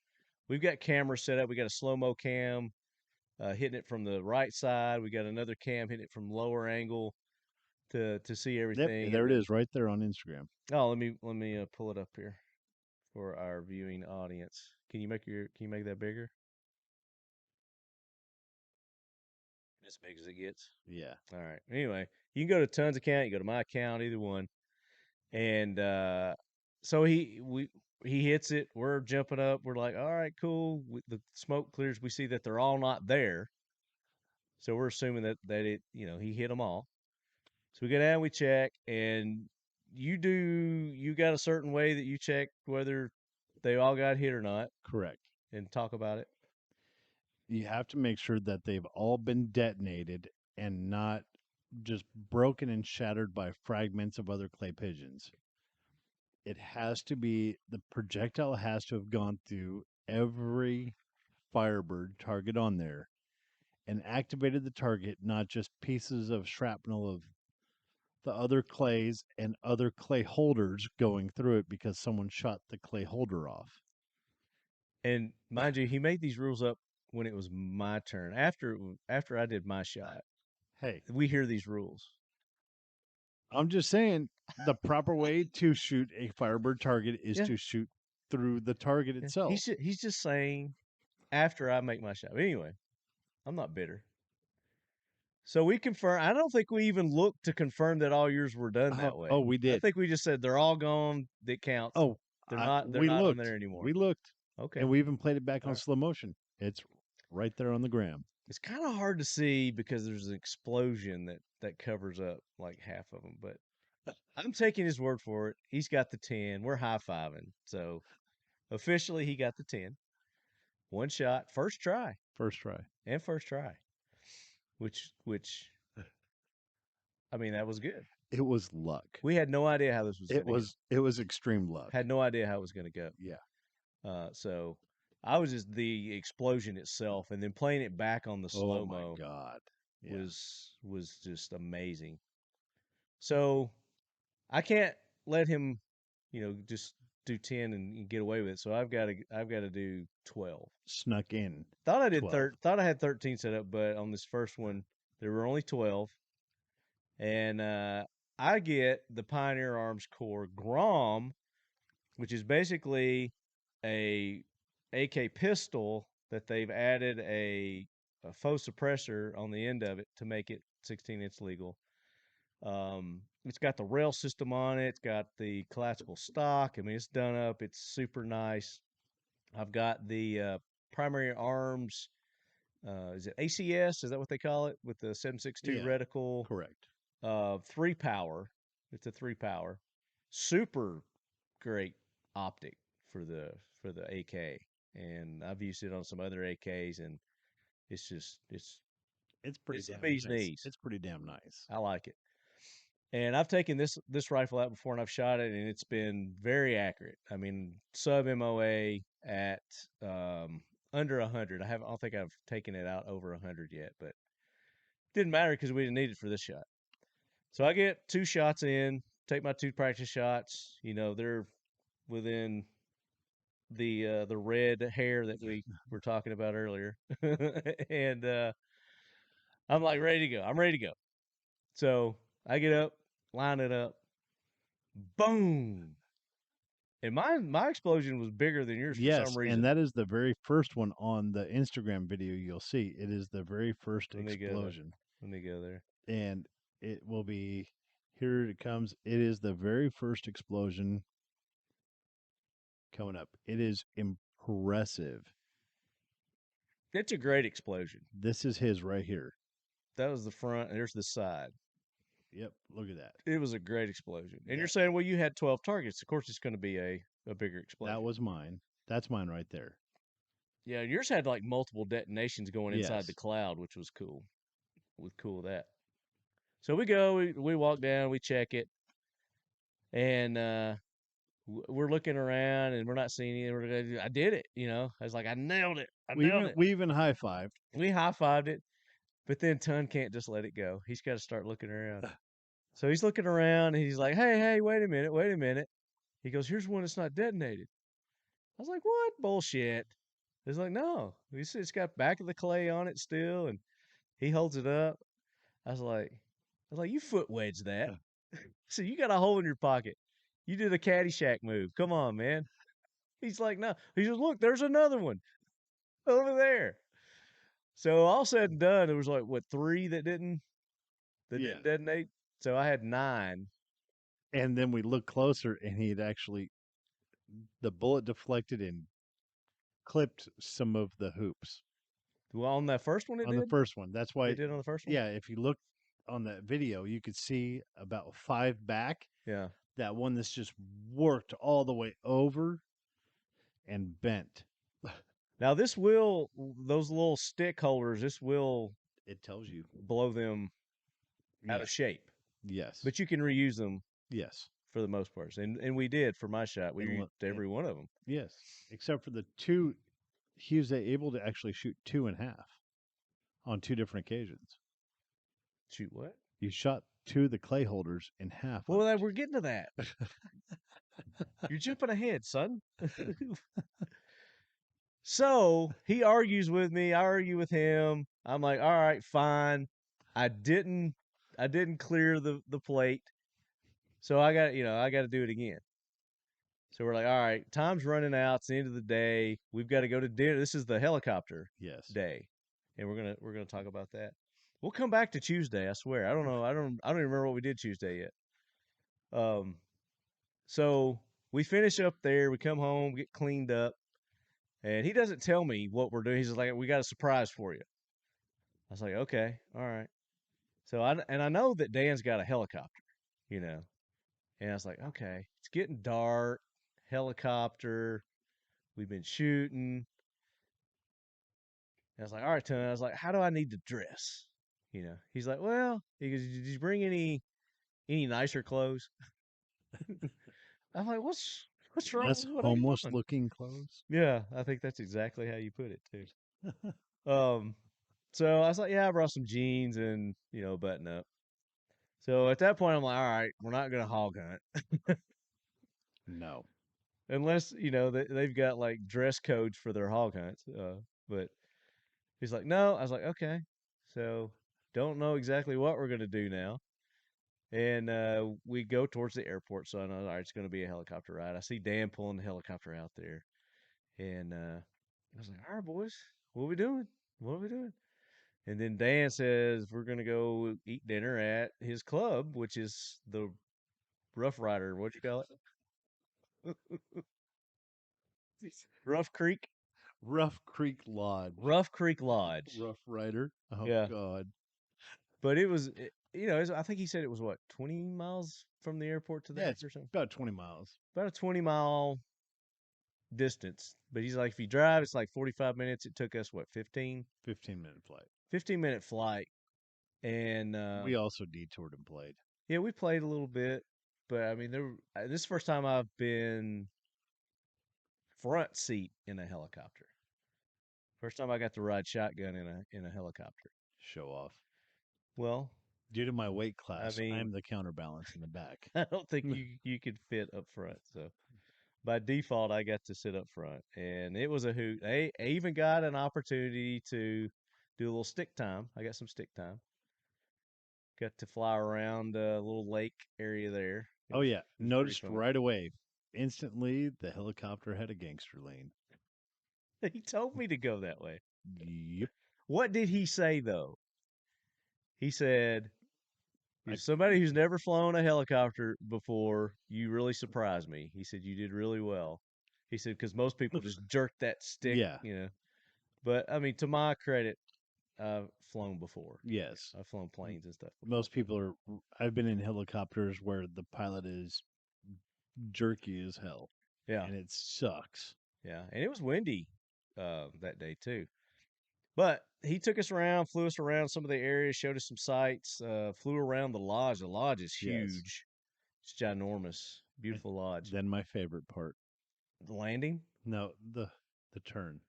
We've got cameras set up. We got a slow-mo cam hitting it from the right side. We got another cam hitting it from lower angle to see everything. Yep, there it is, right there on Instagram. Oh, let me pull it up here for our viewing audience. Can you make that bigger? As big as it gets. Yeah. All right. Anyway, you can go to Tons account. You go to my account, either one. And so he hits it. We're jumping up. We're like, all right, cool. The smoke clears. We see that they're all not there. So we're assuming that it, he hit them all. So we go down, we check, and you got a certain way that you check whether they all got hit or not. Correct. And talk about it. You have to make sure that they've all been detonated and not just broken and shattered by fragments of other clay pigeons. It has to be, the projectile has to have gone through every Firebird target on there and activated the target, not just pieces of shrapnel of the other clays and other clay holders going through it because someone shot the clay holder off. And mind you, he made these rules up when it was my turn. After I did my shot. Hey, we hear these rules. I'm just saying the proper way to shoot a Firebird target is Yeah. to shoot through the target itself. He's just saying after I make my shot. But anyway, I'm not bitter. So we confirm. I don't think we even looked to confirm that all yours were done that way. Oh, we I did. think we just said they're all gone. That counts. Oh, they're not. They're we not looked. on there anymore. We looked. Okay. And we even played it back All on right. slow motion. It's right there on the gram. It's kind of hard to see because there's an explosion that covers up like half of them. But I'm taking his word for it. He's got the 10. We're high-fiving. So officially, he got the 10. One shot, first try, First try. and first try. Which I mean, that was good. It was luck. We had no idea how this was. It was extreme luck. Had no idea how it was going to go. Yeah. So I was just the explosion itself, and then playing it back on the slow mo. Oh my god. Yeah. was just amazing. So I can't let him, just do 10 and get away with it. So I've got to do 12. Snuck in. Thought I did 12. Thought I had 13 set up, but on this first one there were only 12. And I get the Pioneer Arms Core Grom, which is basically a AK pistol that they've added a faux suppressor on the end of it to make it 16-inch legal. It's got the rail system on it. It's got the collapsible stock. I mean, it's done up. It's super nice. I've got the primary arms. Is it ACS? Is that what they call it? With the 7.62 reticle. Correct. 3 power. It's a 3 power. Super great optic for the AK. And I've used it on some other AKs, and it's pretty it's damn the bee's nice. knees. It's pretty damn nice. I like it. And I've taken this rifle out before and I've shot it, and it's been very accurate. I mean, sub MOA at under 100. I don't think I've taken it out over 100 yet, but didn't matter because we didn't need it for this shot. So I get 2 shots in, take my 2 practice shots. They're within the red hair that we were talking about earlier. And I'm like ready to go. I'm ready to go. So I get up, line it up, boom. And my explosion was bigger than yours for some reason. And that is the very first one on the Instagram video you'll see. It is the very first explosion. Let me go there. And it will be, here it comes. It is the very first explosion coming up. It is impressive. It's a great explosion. This is his right here. That was the front, and there's the side. Yep, look at that. It was a great explosion. And you're saying, well, you had 12 targets. Of course, it's going to be a bigger explosion. That was mine. That's mine right there. Yeah, yours had like multiple detonations going inside the cloud, which was cool. Was cool with that. So we go, we walk down, we check it, and we're looking around, and we're not seeing anything. I did it, I was like, I nailed it. We even high-fived. We high-fived it, but then Ton can't just let it go. He's got to start looking around. So he's looking around, and he's like, hey, wait a minute. He goes, here's one that's not detonated. I was like, what? Bullshit. He's like, no. It's got back of the clay on it still, and he holds it up. I was like, you foot wedged that. So you got a hole in your pocket. You did a Caddyshack move. Come on, man. He's like, no. He says, look, there's another one over there. So all said and done, there was like, 3 that didn't detonate? So I had 9. And then we looked closer, and he had actually, the bullet deflected and clipped some of the hoops. Well, on that first one, the first one. That's why it did on the first one? Yeah, if you look on that video, you could see about 5 back. Yeah. That one that's just worked all the way over and bent. Now those little stick holders, it tells you, blow them out of shape. Yes. But you can reuse them. Yes. For the most part. And we did for my shot. We used every one of them. Yes. Except for the 2, he was able to actually shoot 2.5 on 2 different occasions. Shoot what? You shot 2 of the clay holders in half. Well, we're getting to that. You're jumping ahead, son. So he argues with me. I argue with him. I'm like, all right, fine. I didn't clear the plate. So I got to do it again. So we're like, all right, time's running out. It's the end of the day. We've got to go to dinner. This is the helicopter Yes. day, and we're gonna talk about that. We'll come back to Tuesday. I swear. I don't know. I don't even remember what we did Tuesday yet. So we finish up there. We come home, get cleaned up, and he doesn't tell me what we're doing. He's just like, we got a surprise for you. I was like, okay, all right. So I know that Dan's got a helicopter, you know, and I was like, okay, it's getting dark. Helicopter. We've been shooting. And I was like, all right, Tony. I was like, how do I need to dress? You know, he's like, well, he goes, did you bring any nicer clothes? I'm like, what's wrong Less with what I homeless got on? looking clothes. Yeah, I think that's exactly how you put it too. Um, so I was like, yeah, I brought some jeans and button up. So at that point, I'm like, all right, we're not gonna hog hunt No. unless they've got like dress codes for their hog hunts. But he's like, no. I was like, okay. So don't know exactly what we're gonna do now. And we go towards the airport. So I know, all right, it's gonna be a helicopter ride. I see Dan pulling the helicopter out there, and I was like, all right, boys, what are we doing? What are we doing? And then Dan says we're gonna go eat dinner at his club, which is the Rough Rider. What'd you call it? Rough Creek. Rough Creek Lodge. Rough Creek Lodge. Rough Rider. Oh, Yeah. God. But it was, I think he said it was what, 20 miles from the airport to Yeah, that it's or something? about 20 miles. About a 20-mile distance. But he's like, if you drive, it's like 45 minutes. It took us, what, 15? 15-minute flight. 15-minute flight. And We also detoured and played. yeah, we played a little bit. But I mean, this is the first time I've been front seat in a helicopter. First time I got to ride shotgun in a helicopter. Show off. Well, Due to my weight class, mean- I'm the counterbalance in the back. I don't think you could fit up front. So by default, I got to sit up front, and it was a hoot. I even got an opportunity to do a little stick time. I got some stick time. Got to fly around a little lake area there. Oh, yeah. It was pretty Noticed fun. right away. Instantly, the helicopter had a gangster lane. He told me to go that way. Yep. What did he say though? He said, I- "As somebody who's never flown a helicopter before, you really surprised me." He said, "You did really well." He said, "Because most people just jerk that stick, Yeah. But I mean, to my credit, I've flown before. Yes. I've flown planes and stuff. Most people are. I've been in helicopters where the pilot is jerky as hell. Yeah, And it sucks. yeah, and it was windy that day too. But he took us around, flew us around some of the areas, showed us some sights, flew around the lodge. The lodge is Yes. huge. It's ginormous. Beautiful lodge. Then my favorite part. The landing? No, the turn.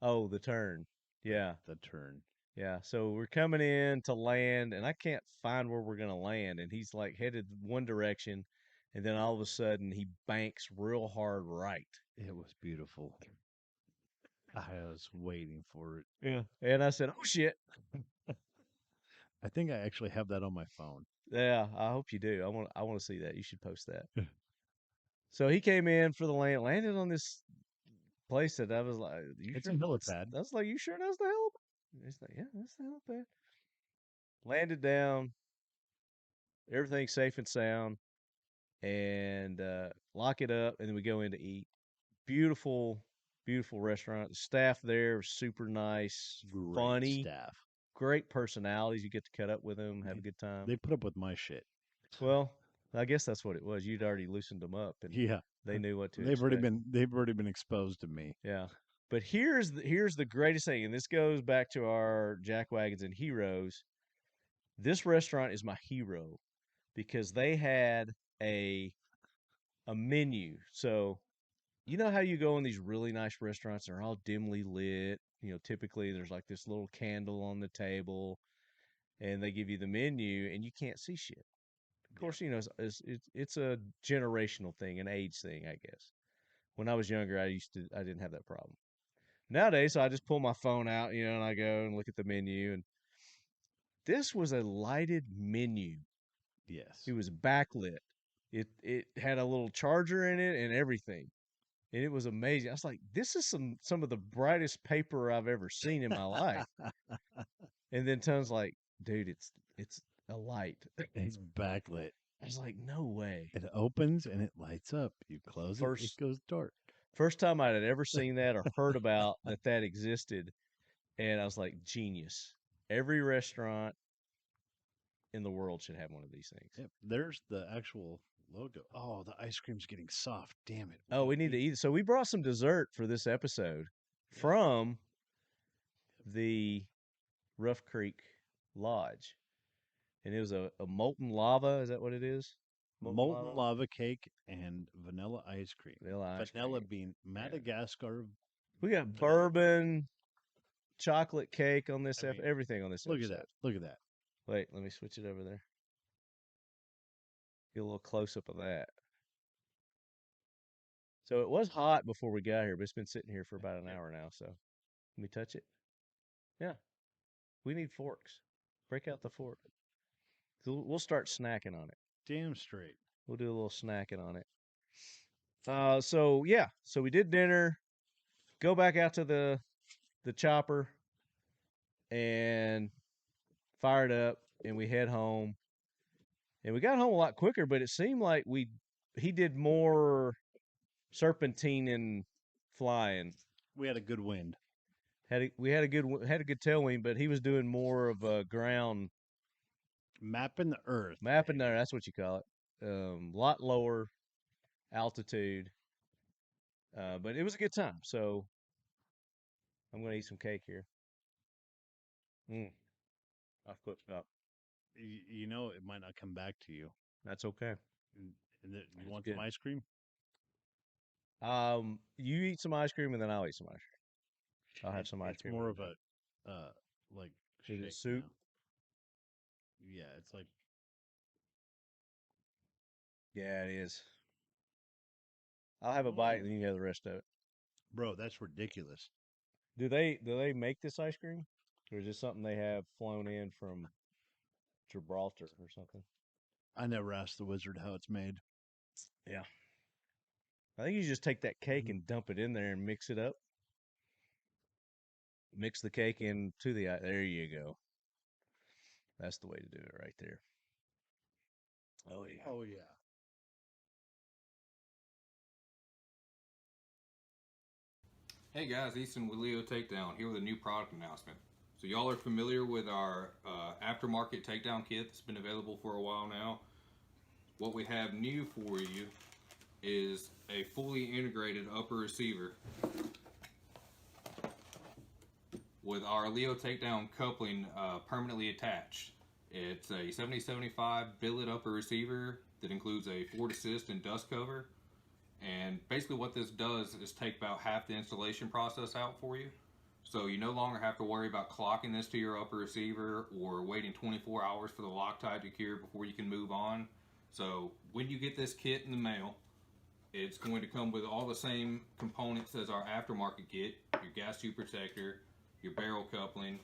Oh, the turn. Yeah. The turn. Yeah. So we're coming in to land, and I can't find where we're going to land. And he's like headed one direction, and then all of a sudden he banks real hard right. It was beautiful. I was waiting for it. Yeah. And I said, oh, shit. I think I actually have that on my phone. Yeah, I hope you do. I want to see that. You should post that. So he came in for the landed on this place that I was like, It's sure a helipad. I was like, you sure that's the helipad? He's like, yeah, that's the helipad. Landed down, everything's safe and sound, and lock it up, and then we go in to eat. Beautiful, beautiful restaurant. The staff there was super nice, Great funny, staff. great personalities. You get to cut up with them, have a good time. They put up with my shit. Well, I guess that's what it was. You'd already loosened them up, and Yeah. they knew what to They've expect. already been exposed to me. Yeah. But here's the greatest thing, and this goes back to our Jacwagons and Heroes. This restaurant is my hero because they had a menu. So you know how you go in these really nice restaurants, they're all dimly lit. Typically there's like this little candle on the table, and they give you the menu, and you can't see shit. Of course, it's a generational thing, an age thing, I guess. When I was younger, I didn't have that problem. Nowadays, so I just pull my phone out, and I go and look at the menu, and this was a lighted menu. Yes. It was backlit. It had a little charger in it and everything, and it was amazing. I was like, this is some of the brightest paper I've ever seen in my life. And then Ton's like, dude, it's a light. It's backlit. I was like, no way. It opens and it lights up. You close it, it goes dark. First time I had ever seen that or heard about that existed, and I was like, genius. Every restaurant in the world should have one of these things. Yep. There's the actual logo. Oh, the ice cream's getting soft. Damn it. Oh, we need to eat. So we brought some dessert for this episode from the Rough Creek Lodge. And it was a molten lava. Is that what it is? Molten lava cake and vanilla ice cream. Vanilla being Madagascar. We got bourbon, chocolate cake on this, everything on this Look episode. at that. Look at that. Wait, let me switch it over there. Get a little close up of that. So it was hot before we got here, but it's been sitting here for about an hour now. So let me touch it. Yeah. We need forks. Break out the fork. We'll start snacking on it. Damn straight. We'll do a little snacking on it. So we did dinner, go back out to the chopper and fire it up, and we head home. And we got home a lot quicker, but it seemed like he did more serpentine and flying. We had a good wind. We had a good tailwind, but he was doing more of a ground mapping the earth. That's what you call it. Lot lower altitude. But it was a good time. So I'm going to eat some cake here. I flipped up. You know, it might not come back to you. That's okay. You want some ice cream? You eat some ice cream and then I'll eat some ice cream. I'll have some ice cream. It's more of a like is it soup? Now. Yeah, it's like. Yeah, it is. I'll have a bite and then you have the rest of it. Bro, that's ridiculous. Do they make this ice cream, or is this something they have flown in from Gibraltar or something? I never asked the wizard how it's made. Yeah. I think you just take that cake and dump it in there and mix it up. Mix the cake into the... There you go. That's the way to do it right there. Oh, yeah. Oh, yeah. Hey guys, Easton with LEO Takedown, here with a new product announcement. So y'all are familiar with our aftermarket takedown kit that's been available for a while now. What we have new for you is a fully integrated upper receiver with our LEO Takedown coupling permanently attached. It's a 70-75 billet upper receiver that includes a forward assist and dust cover. And basically what this does is take about half the installation process out for you. So you no longer have to worry about clocking this to your upper receiver or waiting 24 hours for the Loctite to cure before you can move on. So when you get this kit in the mail, it's going to come with all the same components as our aftermarket kit: your gas tube protector, your barrel coupling,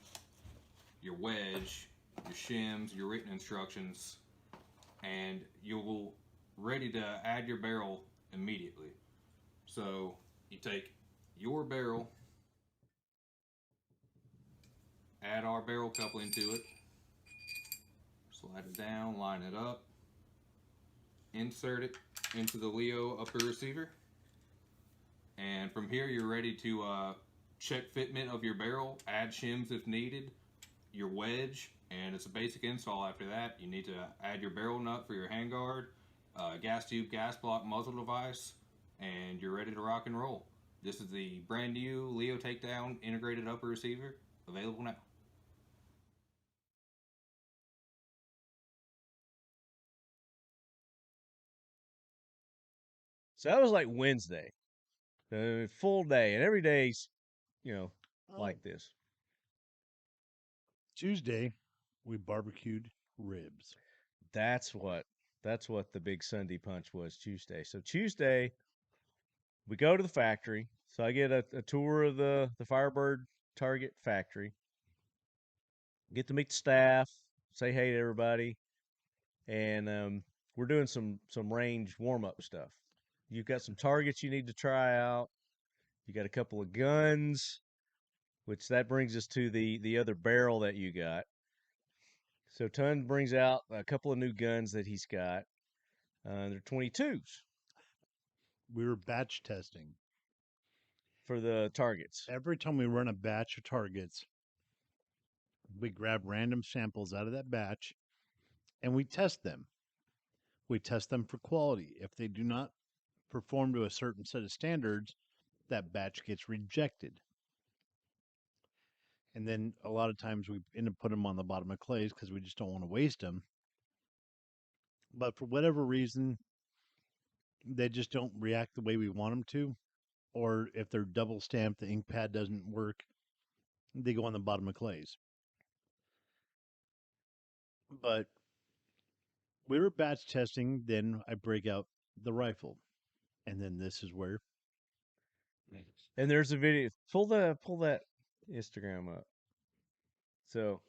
your wedge, your shims, your written instructions, and you'll ready to add your barrel immediately. So you take your barrel, add our barrel coupling to it, slide it down, line it up, insert it into the LEO upper receiver, and from here you're ready to check fitment of your barrel, add shims if needed, your wedge, and it's a basic install. After that you need to add your barrel nut for your handguard, gas tube, gas block, muzzle device, and you're ready to rock and roll. This is the brand new LEO Takedown integrated upper receiver, available now. So that was like Wednesday, full day, and every day's, like this. Tuesday, we barbecued ribs. That's what the big Sunday punch was. Tuesday. So Tuesday, we go to the factory. So I get a tour of the Firebird Target factory. Get to meet the staff, say hey to everybody, and we're doing some range warm up stuff. You've got some targets you need to try out. You got a couple of guns, which that brings us to the other barrel that you got. So Ton brings out a couple of new guns that he's got. They're 22s We were batch testing. for the targets. Every time we run a batch of targets, we grab random samples out of that batch and we test them. We test them for quality. If they do not perform to a certain set of standards, that batch gets rejected. And then a lot of times we end up putting them on the bottom of clays because we just don't want to waste them. But for whatever reason, they just don't react the way we want them to. Or if they're double stamped, the ink pad doesn't work, they go on the bottom of clays. But we were batch testing, then I break out the rifle. And then this is where And there's a video. Pull that Instagram up. So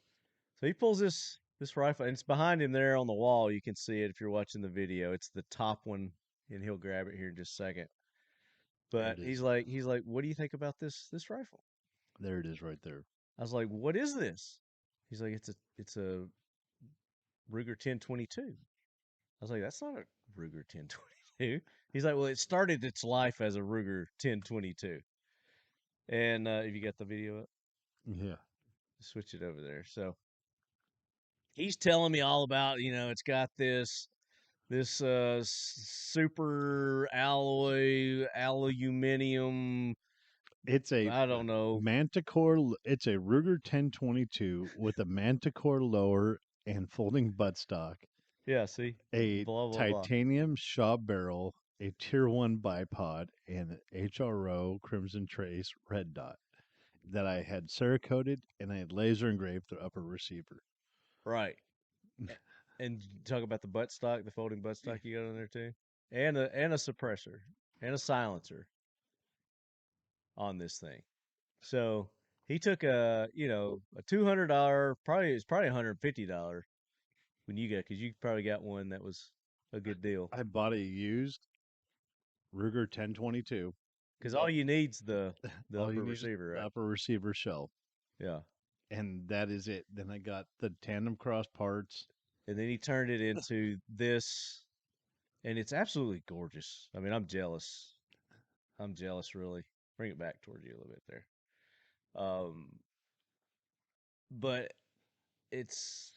he pulls this rifle, and it's behind him there on the wall. You can see it if you're watching the video. It's the top one, and he'll grab it here in just a second. But it he's is. like, what do you think about this rifle? There it is right there. I was like, what is this? He's like, it's a Ruger 1022. I was like, that's not a Ruger 1022. He's like, well, it started its life as a Ruger 1022. And if you got the video up, Yeah. switch it over there. So he's telling me all about, it's got this super alloy aluminum. It's a I don't know. Manticore. It's a Ruger 1022 with a Manticore lower and folding buttstock, Yeah, see, a blah blah blah. titanium Shaw barrel, a Tier 1 bipod, and an HRO Crimson Trace red dot that I had Cerakoted and I had laser engraved the upper receiver. Right. And talk about the buttstock, the folding buttstock you got on there too, and a suppressor and a silencer on this thing. So he took a $200, probably $150 when you got, because you probably got one that was a good deal. I bought a used Ruger 1022. Because all you need's the All you upper need is receiver, the right? upper receiver shell, Yeah. and that is it. Then I got the tandem cross parts. And then he turned it into this, and it's absolutely gorgeous. I mean, I'm jealous. I'm jealous, really. Bring it back toward you a little bit there. But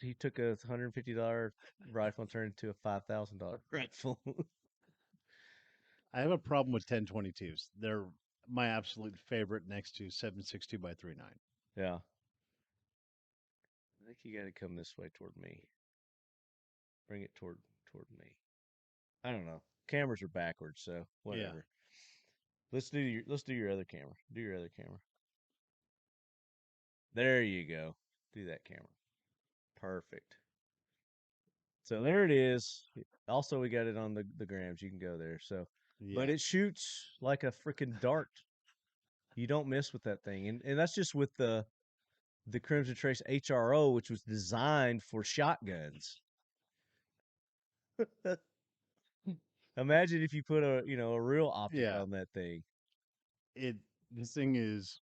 he took a $150 rifle and turned it into a $5,000 rifle. I have a problem with 1022s. They're my absolute favorite next to 762 by 39. Yeah. I think you got to come this way toward me. Bring it toward me. I don't know. Cameras are backwards, so whatever. Let's do your other camera. Do your other camera. There you go. Do that camera. Perfect. So there it is. Also, we got it on the grams. You can go there. So, but it shoots like a freaking dart. You don't miss with that thing, and that's just with the Crimson Trace HRO, which was designed for shotguns. Imagine if you put a real optic on that thing. This thing is.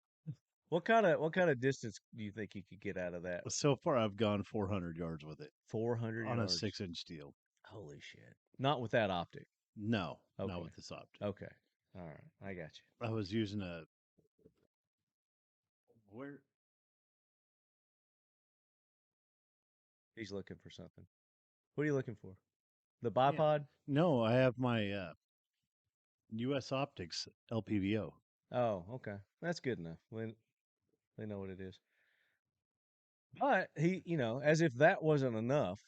What kind of distance do you think you could get out of that? So far, I've gone 400 yards with it. 400 on yards. a 6-inch steel. Holy shit! Not with that optic. No, Okay. not with this optic. Okay, all right, I got you. I was using a. Where? He's looking for something. What are you looking for? The bipod? No, I have my U.S. Optics LPVO. Oh, okay. That's good enough. They know what it is. But he, as if that wasn't enough,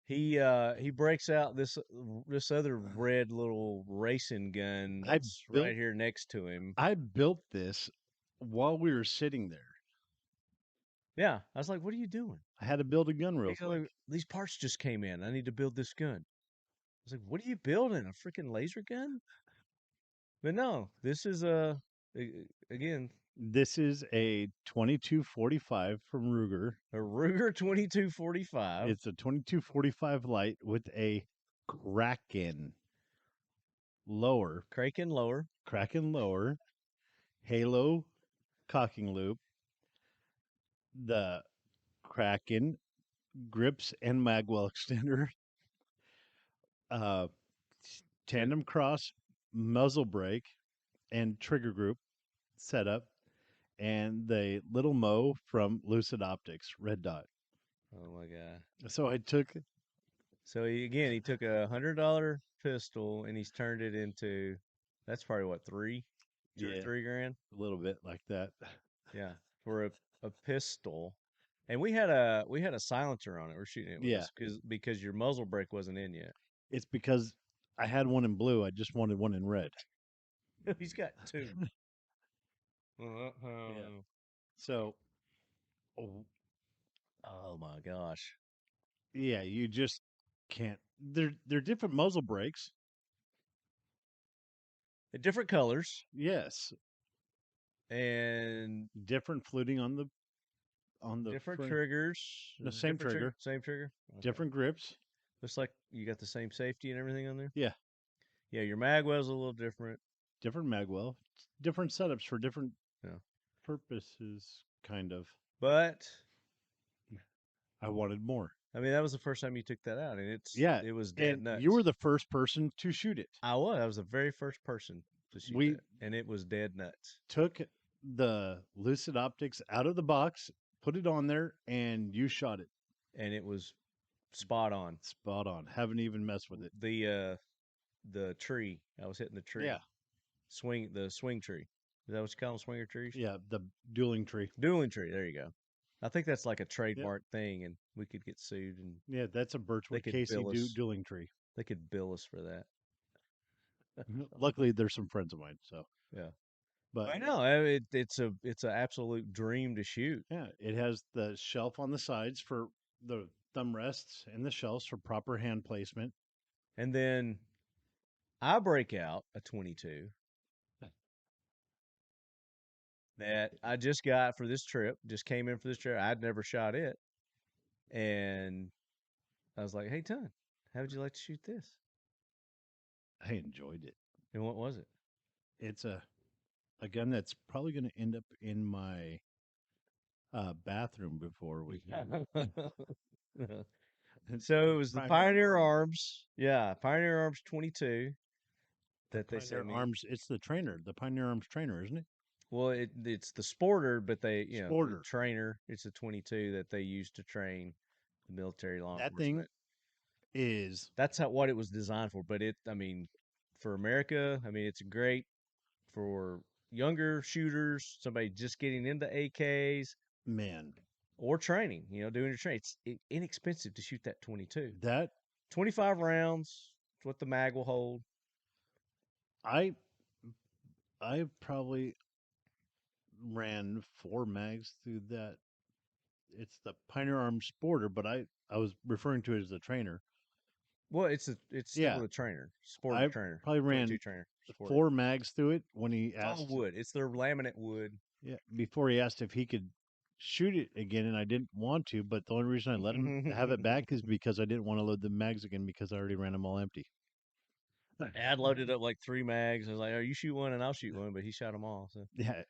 he breaks out this other red little racing gun that's right here next to him. I built this while we were sitting there. Yeah, I was like, "What are you doing?" I had to build a gun real quick. Like, these parts just came in. I need to build this gun. I was like, "What are you building? A freaking laser gun?" But no, this is again, This is a 2245 from Ruger. A Ruger 2245. It's a 2245 light with a Kraken lower, Kraken lower. Halo cocking loop, the Kraken grips and magwell extender, uh, tandem cross muzzle brake and trigger group setup, and the little Mo from Lucid Optics red dot. Oh my god. So I took So he took $100 pistol and he's turned it into, that's probably what, 3 grand? a little bit like that. Yeah, for a pistol. And we had a silencer on it. We're shooting it with Yeah. because your muzzle brake wasn't in yet. It's because I had one in blue. I just wanted one in red. He's got two. So, Oh my gosh. yeah, you just can't. They're different muzzle brakes. Different colors Yes, and different fluting on the different front, triggers. No, same Different trigger. Same trigger. Okay. different grips. Looks like you got the same safety and everything on there. Yeah. Yeah, your magwell's a little different. Different magwell, different setups for different Yeah. purposes, kind of. But I wanted more. I mean, that was the first time you took that out, and Yeah, it was dead and nuts. you were the first person to shoot it. I was the very first person to shoot We- that, and it was dead nuts. Took the Lucid Optics out of the box, put it on there, and you shot it And it was spot on. spot on. Haven't even messed with it. The tree, I was hitting the tree. Yeah. The swing tree. Is that what you call them, swinger trees? Yeah, the dueling tree. Dueling tree. There you go. I think that's like a trademark thing, and we could get sued, and Yeah, that's a Birchwood could Casey bill us. dueling tree. they could bill us for that. Luckily, there's some friends of mine, so Yeah. but I know it's an absolute dream to shoot. yeah, it has the shelf on the sides for the thumb rests and the shelves for proper hand placement. And then I break out a 22 that I just got for this trip. Just came in for this trip. I'd never shot it, and I was like, "Hey, Ton, how would you like to shoot this?" I enjoyed it. And what was it? It's a gun that's probably going to end up in my bathroom before we. So it was the Pioneer Arms. Yeah, Pioneer Arms 22 that they Pioneer sent me. Arms. It's the trainer, the Pioneer Arms trainer, isn't it? Well, it's the Sporter, but the Sporter. trainer. It's a 22 that they use to train the military law That enforcement. thing is That's what it was designed for. But I mean, for America, I mean, it's great for younger shooters, somebody just getting into AKs, man. or training. Doing your training. It's inexpensive to shoot that 22. That 25 rounds. It's what the mag will hold. I probably ran 4 mags through that. It's the Pioneer Arms Sporter, but I was referring to it as the trainer. Well, it's still Yeah. a trainer, sport I trainer. probably ran 22 trainer. Sporter. 4 mags through it when he It's all asked. wood. It's their laminate wood. Yeah, before he asked if he could shoot it again, and I didn't want to. But the only reason I let him have it back is because I didn't want to load the mags again because I already ran them all empty. I'd loaded up like 3 mags. I was like, "Oh, you shoot one and I'll shoot one," but he shot them all. So Yeah,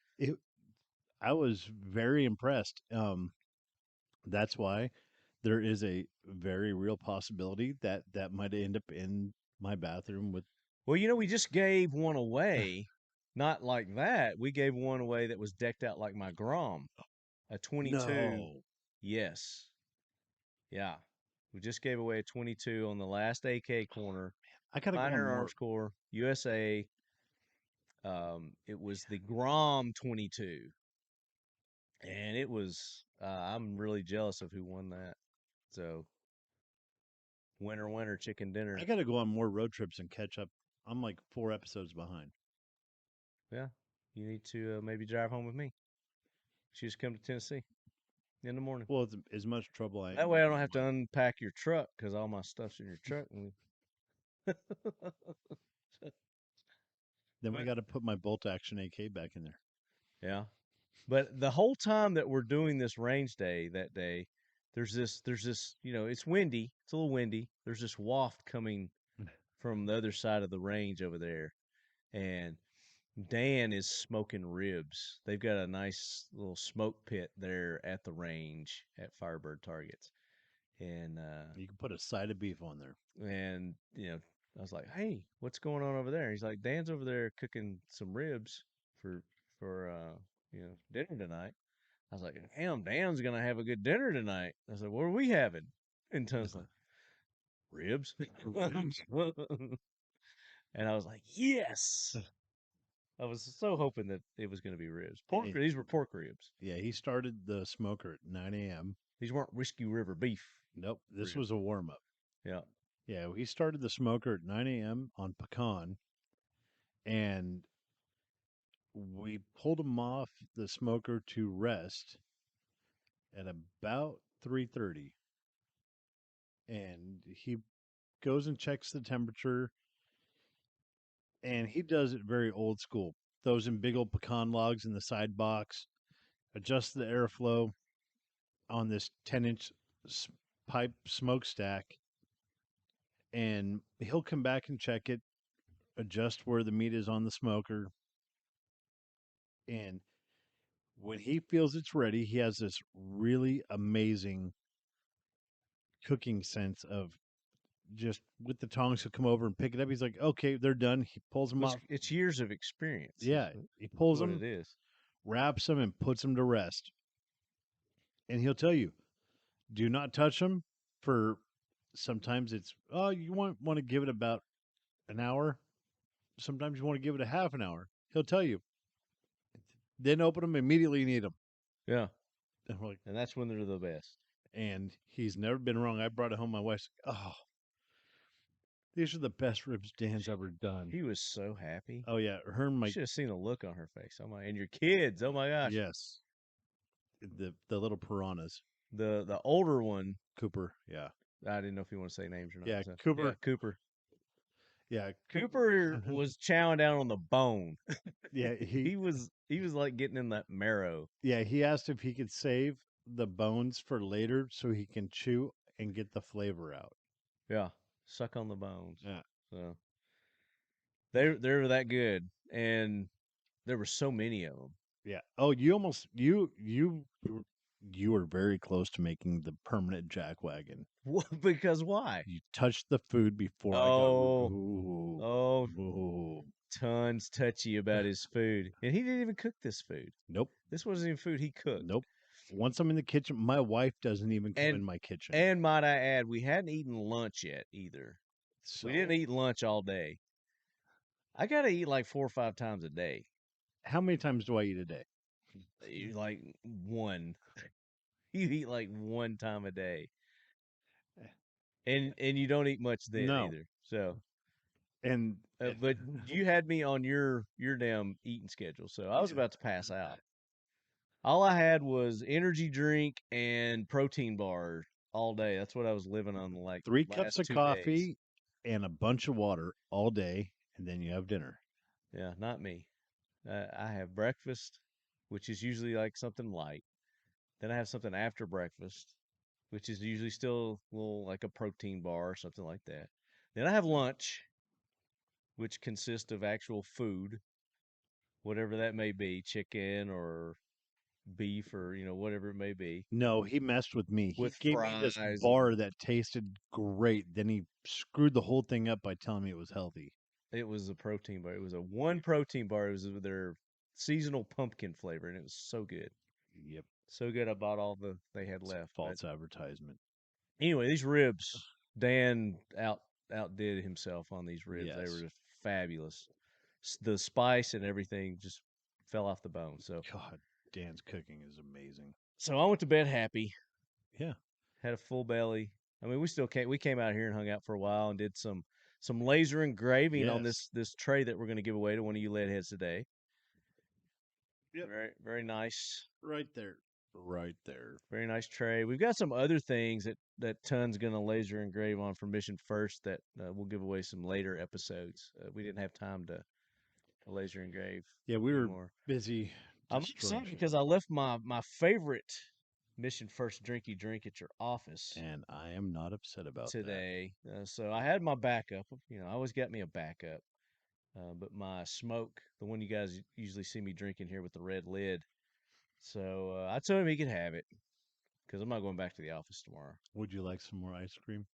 I was very impressed. That's why there is a very real possibility that might end up in my bathroom with. well, we just gave one away. Not like that. We gave one away that was decked out like my Grom, a 22. No. Yes. Yeah. We just gave away a 22 on the last AK corner. I gotta go on Pioneer more. Arms Corps, USA. It was the Grom 22, and it was. I'm really jealous of who won that. So, winner, chicken dinner. I gotta go on more road trips and catch up. I'm like 4 episodes behind. Yeah, you need to maybe drive home with me. She just come to Tennessee in the morning. Well, it's as much trouble I. That way, I don't have to unpack your truck because all my stuff's in your truck. Then we got to put my bolt action AK back in there. Yeah. But the whole time that we're doing this range day that day, there's this, it's windy. It's a little windy. There's this waft coming from the other side of the range over there, and Dan is smoking ribs. They've got a nice little smoke pit there at the range at Firebird Targets, and You can put a side of beef on there. and I was like, "Hey, what's going on over there?" He's like, "Dan's over there cooking some ribs for dinner tonight." I was like, "Damn, Dan's gonna have a good dinner tonight." I said, "What are we having?" And Tom's like, "Ribs." And I was like, "Yes." I was so hoping that it was going to be ribs. Pork. These were pork ribs. Yeah, he started the smoker at 9 a.m. These weren't Whiskey River beef. Nope, this Ribs. was a warm up. Yeah. Yeah, he started the smoker at 9 a.m. on pecan, and we pulled him off the smoker to rest at about 3:30, and he goes and checks the temperature, and he does it very old school. Throws in big old pecan logs in the side box, adjusts the airflow on this 10-inch pipe smokestack, and he'll come back and check it, adjust where the meat is on the smoker, and when he feels it's ready, he has this really amazing cooking sense of just with the tongs, he'll come over and pick it up. He's like, okay, they're done. He pulls them off. It's years of experience. Yeah, he pulls what them, it is. wraps them, and puts them to rest. And he'll tell you, do not touch them for. Sometimes it's you want to give it about an hour. Sometimes you want to give it a half an hour. He'll tell you. Then open them immediately and eat them. Yeah. And we're like, And that's when they're the best. and he's never been wrong. I brought it home. My wife's like, oh, these are the best ribs Dan's ever done. He was so happy. Oh yeah, her and You my should have seen the look on her face. Oh my! And your kids. Oh my gosh. yes, the little piranhas. The older one. Cooper, yeah, I didn't know if you want to say names or not. Yeah, so- Cooper. Yeah, Cooper. yeah, Cooper was chowing down on the bone. yeah. He was like getting in that marrow. Yeah, he asked if he could save the bones for later so he can chew and get the flavor out. Yeah, suck on the bones. Yeah. So they were that good, and there were so many of them. Yeah. Oh, you almost you were very close to making the permanent jackwagon. Because why? You touched the food before I got. Oh, Ooh. tons touchy about his food, and he didn't even cook this food. Nope. This wasn't even food he cooked. Nope. Once I'm in the kitchen, my wife doesn't even come in my kitchen. And might I add, we hadn't eaten lunch yet either. So, We didn't eat lunch all day. I gotta eat like 4 or 5 times a day. how many times do I eat a day? Like one. You eat like one time a day. And you don't eat much then No. either. So And but you had me on your damn eating schedule, so I was about to pass out. All I had was energy drink and protein bar all day. That's what I was living on, like 3 last cups of 2 coffee days. and a bunch of water all day, and then you have dinner. Yeah, not me. I have breakfast, which is usually like something light. Then I have something after breakfast, which is usually still a little like a protein bar or something like that. Then I have lunch, which consists of actual food, whatever that may be, chicken or beef or whatever it may be. No, he messed with me. He With gave me this fries bar that tasted great. Then he screwed the whole thing up by telling me it was healthy. It was a protein bar. It was a one protein bar. It was their seasonal pumpkin flavor, and it was so good. Yep. So good, I bought all they had It's left. false advertisement. Anyway, these ribs, Dan outdid himself on these ribs. They Yes. were just fabulous. The spice and everything just fell off the bone. So God, Dan's cooking is amazing. I went to bed happy. Yeah. Had a full belly. I mean, we came out here and hung out for a while and did some laser engraving on Yes. this tray that we're going to give away to one of you lead heads today. Yep. Very, very nice. Right there. Right there. Very nice tray. We've got some other things that Ton's going to laser engrave on for Mission First that we'll give away some later episodes. We didn't have time to laser engrave. Yeah, we were anymore. busy I'm Destroyed upset you. because I left my favorite Mission First Drinky Drink at your office And I am not upset about that. today. So I had my backup. You know, I always got me a backup. But my smoke, the one you guys usually see me drinking here with the red lid. So I told him he could have it because I'm not going back to the office tomorrow. Would you like some more ice cream?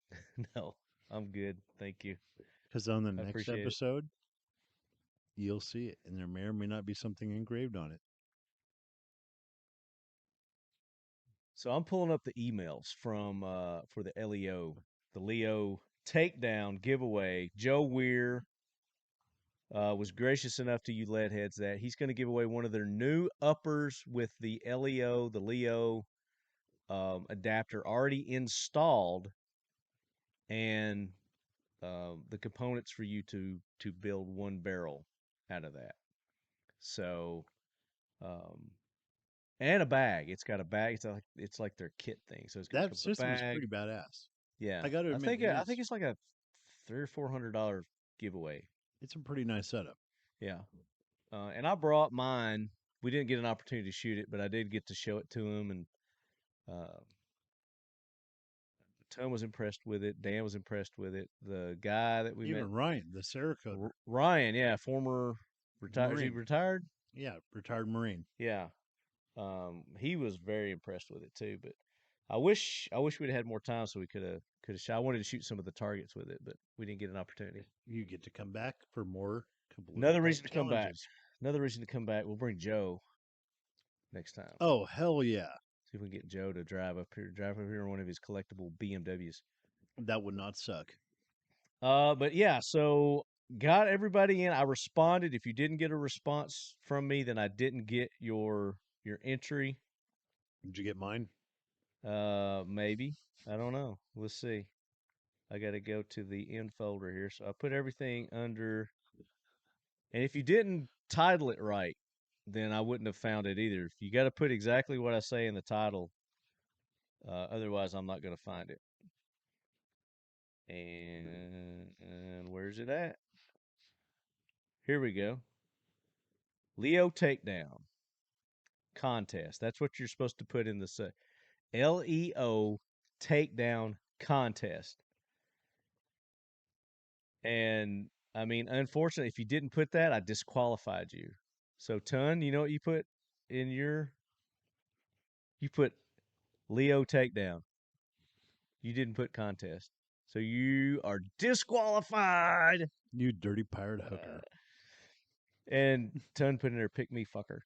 No, I'm good. Thank you. Because on the I next appreciate it. episode, you'll see it, and there may or may not be something engraved on it. So I'm pulling up the emails from for the LEO Takedown giveaway. Joe Weir was gracious enough to you lead heads that he's going to give away one of their new uppers with the LEO adapter already installed, and the components for you to build one barrel out of that. So, um, and a bag. It's got a bag. It's like their kit thing. So it's going to That come with a system is bag. pretty badass. Yeah, I got to admit, I think it's like a $300 or $400 giveaway. it's a pretty nice setup. Yeah, and I brought mine. We didn't get an opportunity to shoot it, but I did get to show it to him, and uh, Tom was impressed with it. Dan was impressed with it. The guy that we met, Even Ryan, the Cerakote Ryan, yeah, former retired. Is he Marine. retired? Yeah, retired Marine. Yeah, he was very impressed with it too. But I wish we'd had more time so we could have shot. I wanted to shoot some of the targets with it, but we didn't get an opportunity. You get to come back for more Kabloowey Another Club reason to come back. challenges. Another reason to come back. We'll bring Joe next time. Oh, hell yeah. See if we can get Joe to drive up here in one of his collectible BMWs. That would not suck. But yeah, so got everybody in. I responded. If you didn't get a response from me, then I didn't get your entry. Did you get mine? Maybe. I don't know. Let's see. I got to go to the end folder here. So I put everything under. And if you didn't title it right, then I wouldn't have found it either. You got to put exactly what I say in the title. Otherwise, I'm not going to find it. And where's it at? Here we go. LEO Takedown contest. That's what you're supposed to put in the LEO Takedown contest. And I mean, unfortunately, if you didn't put that, I disqualified you. So, Ton, you know what you put in your? You put LEO Takedown. You didn't put contest. So you are disqualified. You dirty pirate hooker. And Ton put in there, pick me, fucker.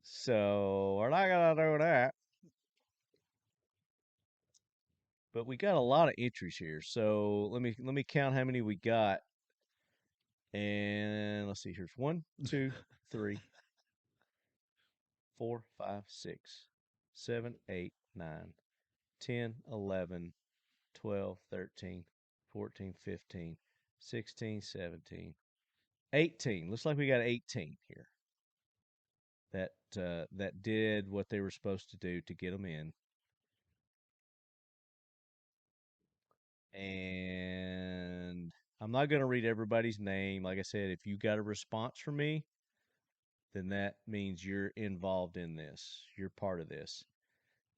So we're not gonna do that. But we got a lot of entries here. So let me count how many we got. And let's see, here's 1, 2, 3, 4, 5, 6, 7, 8, 9, 10, 11, 12, 13, 14, 15, 16, 17, 18. Looks like we got 18 here. That did what they were supposed to do to get them in. And I'm not going to read everybody's name. Like I said, if you got a response from me, then that means you're involved in this. You're part of this.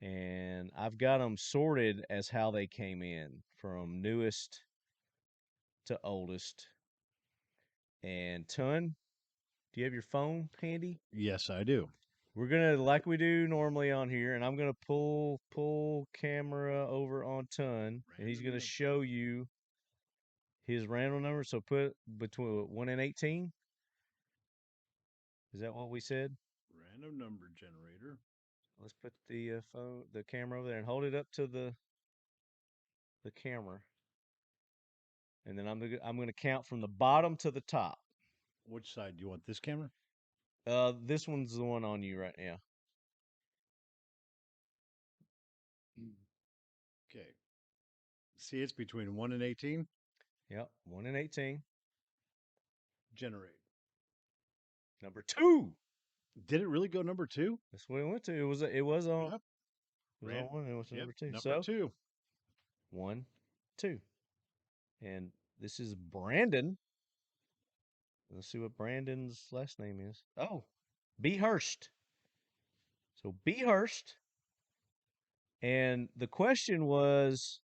And I've got them sorted as how they came in, from newest to oldest. And Ton, do you have your phone handy? Yes, I do. We're gonna, like we do normally on here, and I'm gonna pull camera over on Ton, and he's gonna show you his random number. So put between 1 and 18. Is that what we said? Random number generator. Let's put the the camera over there and hold it up to the camera, and then I'm gonna count from the bottom to the top. Which side? Do you want this camera? This one's the one on you right now. Okay. See, it's between 1 and 18. Yep, 1 and 18. Generate. Number 2. Did it really go number 2? That's what it went to. It was on. Yep. It was on 1. It was number 2. Number So 2. 1, 2, and this is Brandon. Let's see what Brandon's last name is. Oh, B. Hurst. So B. Hurst. And the question was,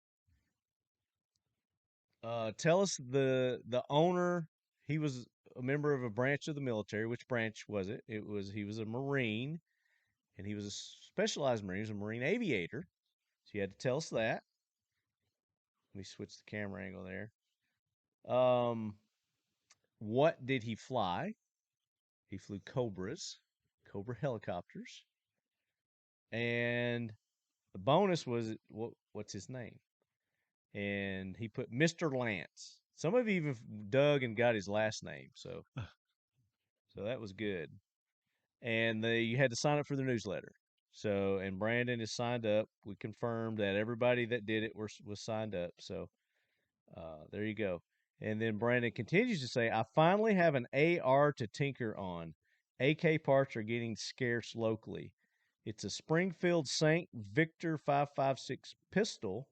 tell us the owner. He was a member of a branch of the military. Which branch was it? He was a Marine, and he was a specialized Marine. He was a Marine aviator. So you had to tell us that. Let me switch the camera angle there. What did he fly? He flew Cobras, Cobra helicopters, and the bonus was what's his name? And he put Mr. Lance. Some of you even dug and got his last name, so that was good. And you had to sign up for the newsletter. So, and Brandon is signed up. We confirmed that everybody that did it was signed up. So, there you go. And then Brandon continues to say, I finally have an AR to tinker on. AK parts are getting scarce locally. It's a Springfield St. Victor 5.56 pistol,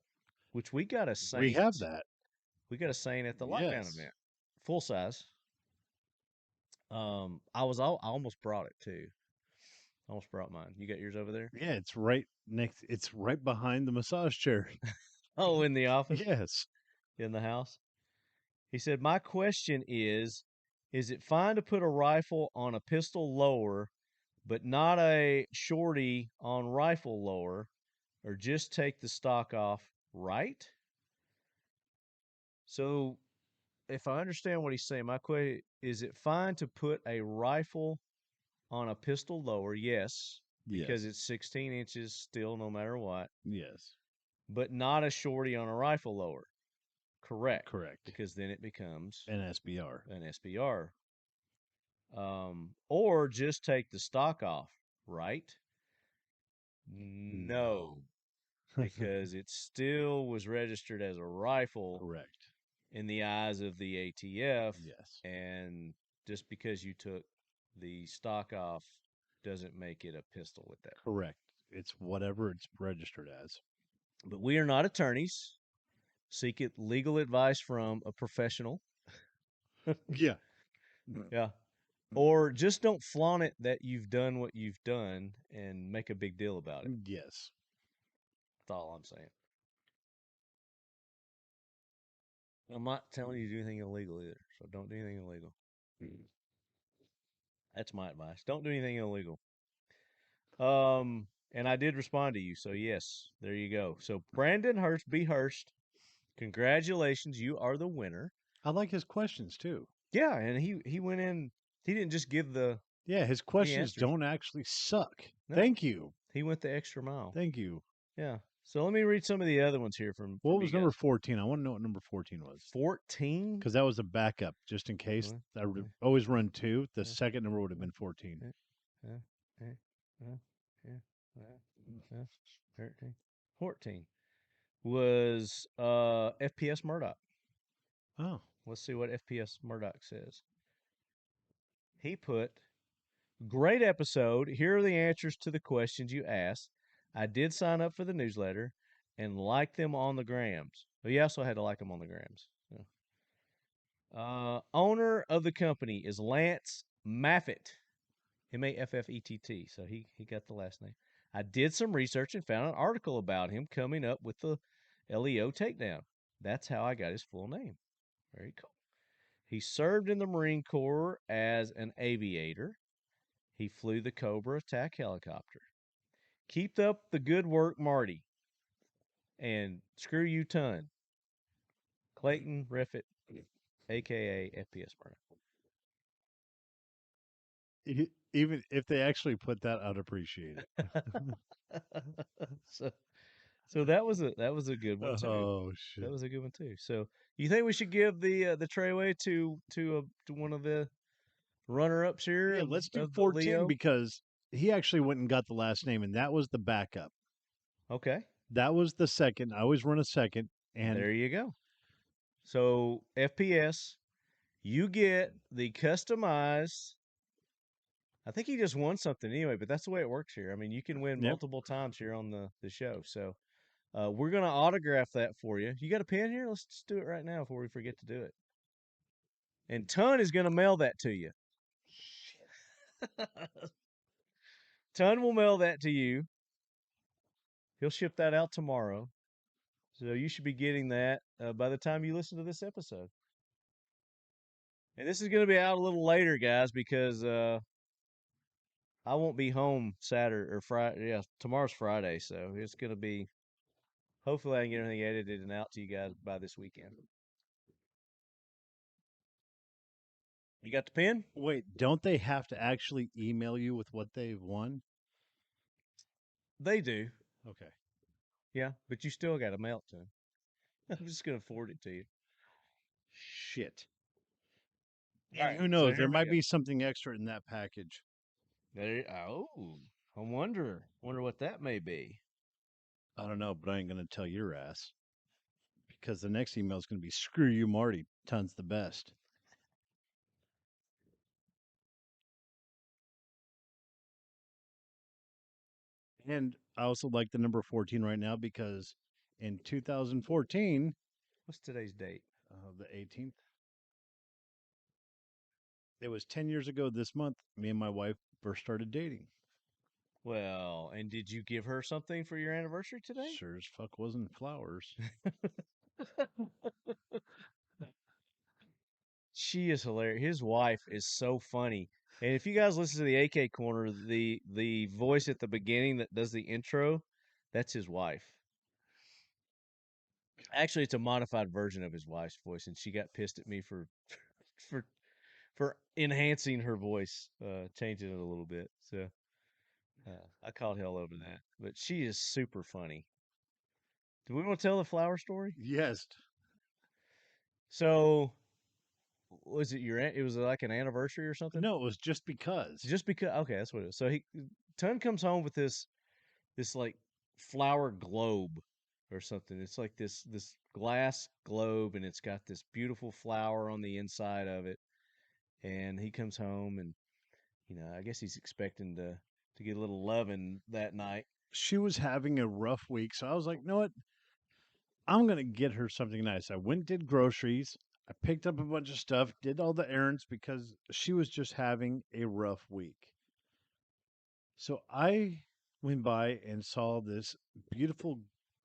which we got a Saint. We have that. We got a Saint at the lockdown event, full size. I almost brought it too. I almost brought mine. You got yours over there? Yeah, it's right next. It's right behind the massage chair. Oh, in the office? Yes. In the house? He said, my question is it fine to put a rifle on a pistol lower, but not a shorty on rifle lower, or just take the stock off, right? So, if I understand what he's saying, my question is it fine to put a rifle on a pistol lower? Yes, because it's 16 inches still, no matter what. Yes. But not a shorty on a rifle lower. Correct. Correct. Because then it becomes an SBR. An SBR. Or just take the stock off, right? No. Because it still was registered as a rifle. Correct. In the eyes of the ATF. Yes. And just because you took the stock off doesn't make it a pistol with that. Correct. It's whatever it's registered as. But we are not attorneys. Seek legal advice from a professional. Yeah. Yeah. Or just don't flaunt it that you've done what you've done and make a big deal about it. Yes. That's all I'm saying. I'm not telling you to do anything illegal either. So don't do anything illegal. That's my advice. Don't do anything illegal. And I did respond to you. So yes, there you go. So Brandon Hurst, B. Hurst, congratulations. You are the winner. I like his questions too. Yeah. And he went in, he didn't just give his questions don't actually suck. No. Thank you. He went the extra mile. Thank you. Yeah. So let me read some of the other ones here from what was number 14? I want to know what number 14 was. 14? Because that was a backup, just in case. I always run 2. The second number would have been 14. 13. 14 was FPS Murdoch. Oh. Let's see what FPS Murdoch says. He put, great episode. Here are the answers to the questions you asked. I did sign up for the newsletter and like them on the grams. But you also had to like them on the grams. So. Owner of the company is Lance Maffett. Maffett. So he got the last name. I did some research and found an article about him coming up with the LEO Takedown. That's how I got his full name. Very cool. He served in the Marine Corps as an aviator. He flew the Cobra attack helicopter. Keep up the good work, Marty. And screw you, ton. Clayton Riffett, a.k.a. FPS Murdoch. Even if they actually put that, I'd appreciate it. So that was a good one too. Oh shit, that was a good one too. So you think we should give the tray away to one of the runner ups here? Yeah, let's do 14 because he actually went and got the last name, and that was the backup. Okay, that was the second. I always run a second, and there you go. So FPS, you get the customized. I think he just won something anyway, but that's the way it works here. I mean, you can win multiple times here on the show. So we're going to autograph that for you. You got a pen here? Let's just do it right now before we forget to do it. and Ton is going to mail that to you. Ton will mail that to you. He'll ship that out tomorrow. So you should be getting that by the time you listen to this episode. And this is going to be out a little later, guys, because I won't be home Saturday or Friday. Yeah, tomorrow's Friday, so it's going to be. Hopefully, I can get everything edited and out to you guys by this weekend. You got the pen? Wait, don't they have to actually email you with what they've won? They do. Okay. Yeah, but you still got to mail it to them. I'm just going to forward it to you. Shit. All And right, who so knows? here There we might go. be something extra in that package. There. Oh, I wonder what that may be. I don't know, but I ain't going to tell your ass. Because the next email is going to be screw you, Marty. Ton's the best. And I also like the number 14 right now because in 2014, What's today's date? the 18th, it was 10 years ago this month, me and my wife first started dating. Well, and did you give her something for your anniversary today? Sure as fuck wasn't flowers. She is hilarious. His wife is so funny. And if you guys listen to the AK Corner, the voice at the beginning that does the intro, that's his wife. Actually, it's a modified version of his wife's voice, and she got pissed at me for for for enhancing her voice, changing it a little bit. So I called hell over that. But she is super funny. Do we want to tell the flower story? Yes. So was it it was like an anniversary or something? No, it was just because. Just because. Okay, that's what it is. So Ton comes home with this like flower globe or something. It's like this glass globe, and it's got this beautiful flower on the inside of it. And he comes home, and I guess he's expecting to get a little loving that night. She was having a rough week, so I was like, you know what? I'm going to get her something nice. I went and did groceries. I picked up a bunch of stuff, did all the errands because she was just having a rough week. So I went by and saw this beautiful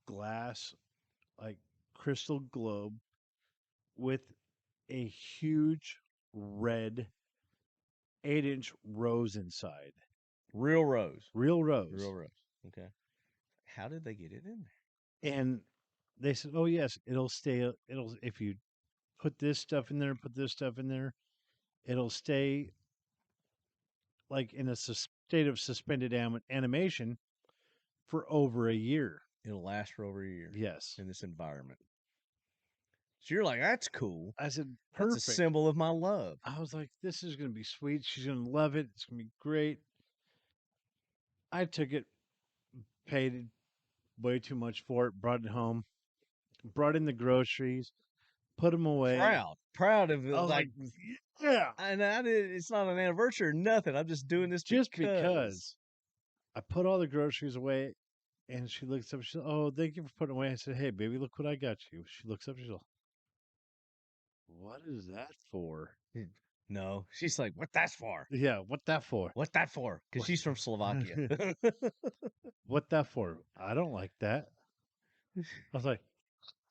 glass, like crystal globe with a huge red 8-inch rose inside. Real rose. Real rose. Real rose. Okay. How did they get it in there? And they said, "Oh yes, it'll stay. It'll if you put this stuff in there, put this stuff in there, it'll stay like in a state of suspended animation for over a year." It'll last for over a year. Yes. In this environment. So you're like, that's cool. I said, perfect. That's a symbol of my love. I was like, this is going to be sweet. She's going to love it. It's going to be great. I took it, paid way too much for it, brought it home, brought in the groceries, put them away. Proud of it. I was like, yeah. And it's not an anniversary or nothing. I'm just doing this just because. I put all the groceries away, and she looks up. She's like, "Oh, thank you for putting away." I said, "Hey, baby, look what I got you." She looks up. She's like, "What is that for?" No, she's like, "What that's for?" Yeah, what that for? What that for? Because she's from Slovakia. What that for? I don't like that. I was like,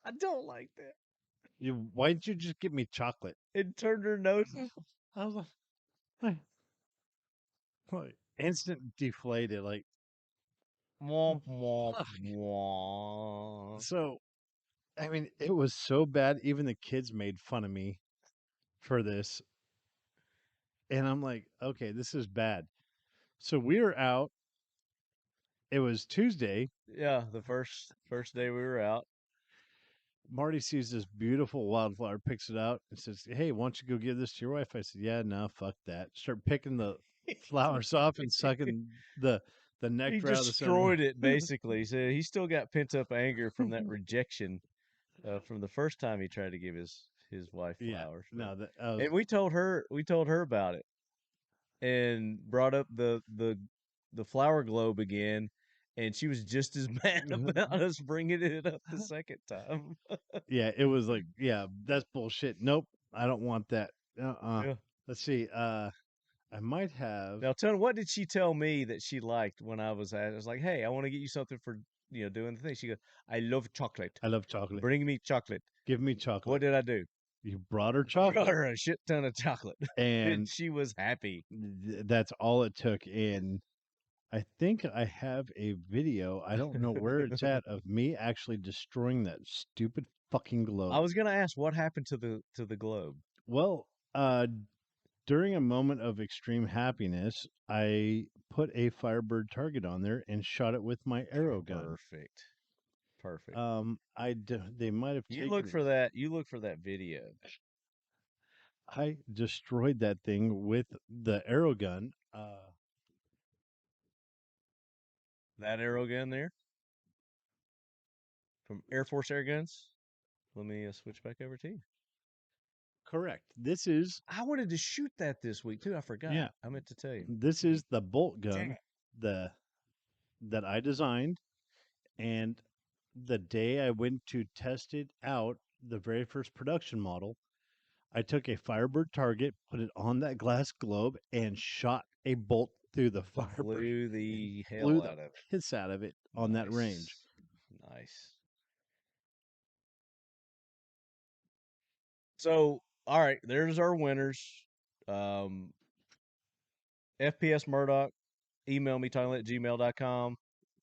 I don't like that. Why didn't you just give me chocolate? And turned her nose. I was like instant deflated, like Womp, womp, womp. So, I mean, it was so bad. Even the kids made fun of me for this. And I'm like, okay, this is bad. So we were out. It was Tuesday. Yeah, the first day we were out. Marty sees this beautiful wildflower, picks it out, and says, "Hey, why don't you go give this to your wife?" I said, "Yeah, no, fuck that." Start picking the flowers off and sucking the nectar He out of the destroyed it, basically. So he still got pent up anger from that rejection from the first time he tried to give his wife flowers. Yeah, no, and we told her about it, and brought up the flower globe again, and she was just as mad about us bringing it up the second time. Yeah, it was like, yeah, that's bullshit. Nope, I don't want that. Yeah. Let's see. I might have. Now, Ton, what did she tell me that she liked when I was at? I was like, hey, I want to get you something for doing the thing. She goes, I love chocolate. I love chocolate. Bring me chocolate. Give me chocolate. What did I do? You brought her Brought chocolate, her a shit ton of chocolate, and and she was happy. that's all it took. And I think I have a video. I don't know where it's at of me actually destroying that stupid fucking globe. I was gonna ask what happened to the globe. Well, during a moment of extreme happiness, I put a Firebird target on there and shot it with my arrow gun. Perfect. They might have You taken. look for that. You look for that video. I destroyed that thing with the arrow gun. That arrow gun there from Air Force Air Guns. Let me switch back over to you. Correct. This is. I wanted to shoot that this week too. I forgot. Yeah. I meant to tell you. This is the bolt Dang gun it. that I designed, and the day I went to test it out, the very first production model, I took a Firebird target, put it on that glass globe, and shot a bolt through the Firebird. Blew the Blew hell the out of it. piss out of it on that range. Nice. So, all right, there's our winners. FPS Murdoch, email me, talkinglead@gmail.com.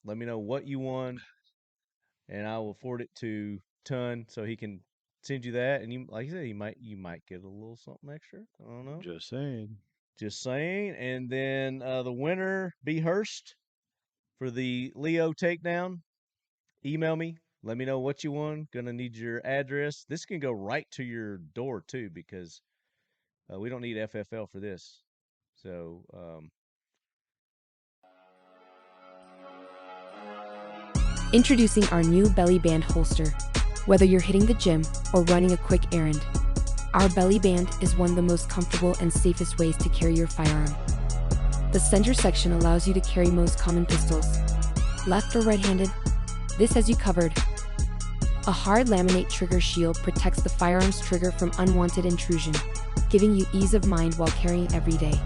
Let me know what you won, and I will forward it to Ton so he can send you that. And you, like you said, you might get a little something extra. I don't know. Just saying. Just saying. And then the winner, B. Hurst, for the LEO Takedown. Email me. Let me know what you won. Gonna need your address. This can go right to your door too, because we don't need FFL for this. So Introducing our new belly band holster. Whether you're hitting the gym or running a quick errand, our belly band is one of the most comfortable and safest ways to carry your firearm. The center section allows you to carry most common pistols. Left or right-handed, this has you covered. A hard laminate trigger shield protects the firearm's trigger from unwanted intrusion, giving you ease of mind while carrying every day.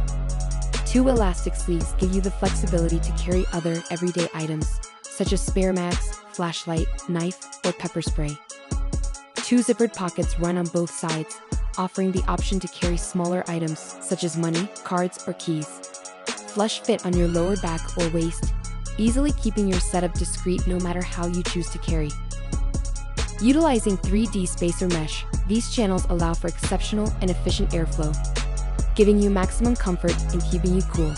2 elastic sleeves give you the flexibility to carry other everyday items, such as spare mags, flashlight, knife, or pepper spray. 2 zippered pockets run on both sides, offering the option to carry smaller items, such as money, cards, or keys. Flush fit on your lower back or waist, easily keeping your setup discreet no matter how you choose to carry. Utilizing 3D spacer mesh, these channels allow for exceptional and efficient airflow, giving you maximum comfort and keeping you cool.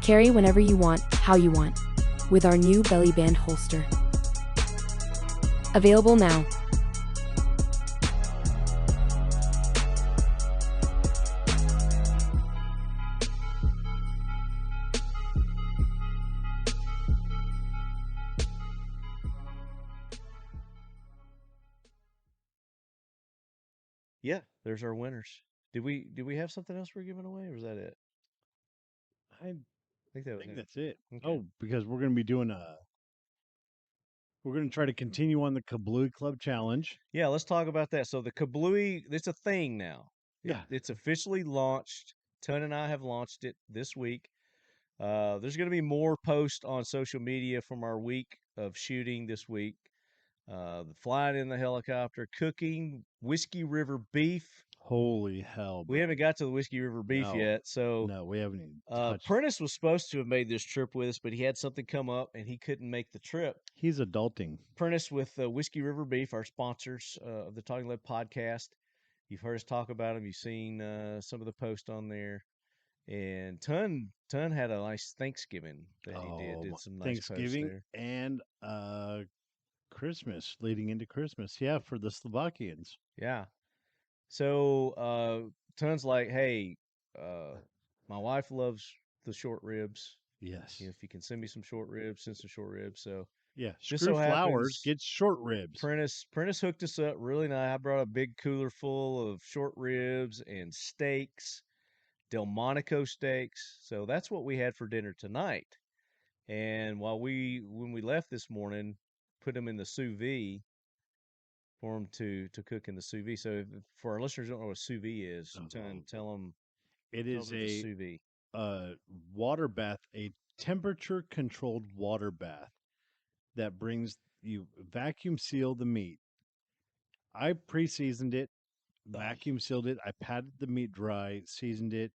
Carry whenever you want, how you want, with our new belly band holster. Available now. yeah, there's our winners. Did we have something else we're giving away, or was that it? I I think that was think it. that's it. Okay. Oh, because we're going to be doing we're going to try to continue on the Kabloowey Club challenge. Yeah, let's talk about that. So the Kabloowey, it's a thing now. Yeah. It's officially launched. Ton and I have launched it this week. There's going to be more posts on social media from our week of shooting this week. The flying in the helicopter, cooking, Whiskey River beef. Holy hell. We haven't got to the Whiskey River beef No. yet. So No, we haven't even touched. Prentice was supposed to have made this trip with us, but he had something come up and he couldn't make the trip. He's adulting. Prentice with Whiskey River Beef, our sponsors of the Talking Lead podcast. You've heard us talk about them. You've seen some of the posts on there. And Ton had a nice Thanksgiving that he did some nice Thanksgiving posts there. and Christmas, leading into Christmas. Yeah, for the Slovakians. Yeah. So Ton's like, hey, my wife loves the short ribs. Yes. If you can send me some short ribs, send some short ribs. So yeah, just screw so flowers, happens, get short ribs. Prentice hooked us up really nice. I brought a big cooler full of short ribs and steaks, Delmonico steaks. So that's what we had for dinner tonight. And when we left this morning, put them in the sous vide for them to cook in the sous vide. So for our listeners who don't know what sous vide is, tell them It is the sous vide. water bath, a temperature controlled water bath that brings you vacuum seal the meat. I pre-seasoned it, vacuum sealed it. I patted the meat dry, seasoned it.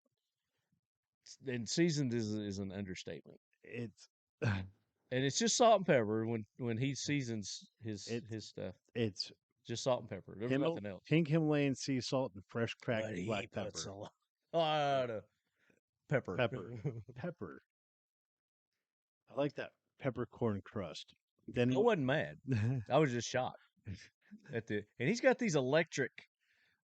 And seasoned is an understatement. It's And it's just salt and pepper when he seasons his stuff. it's Just salt and pepper. There's nothing else. pink Himalayan sea salt and fresh cracked But he black puts pepper. a lot of pepper. Pepper. I like that peppercorn crust. Then I wasn't mad. I was just shocked and he's got these electric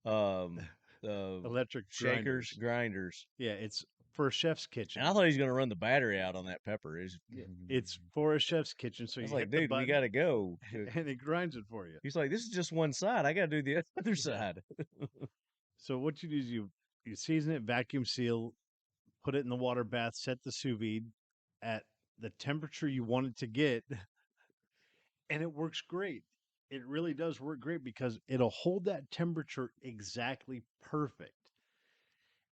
electric shakers, grinders. Yeah, it's for a chef's kitchen. And I thought he was going to run the battery out on that pepper. It's for a chef's kitchen, so I was you like, hit the dude, we button got to go. and it grinds it for you. He's like, this is just one side. I got to do the other side. So what you do is you season it, vacuum seal, put it in the water bath, set the sous vide at the temperature you want it to get, and it works great. It really does work great because it'll hold that temperature exactly perfect.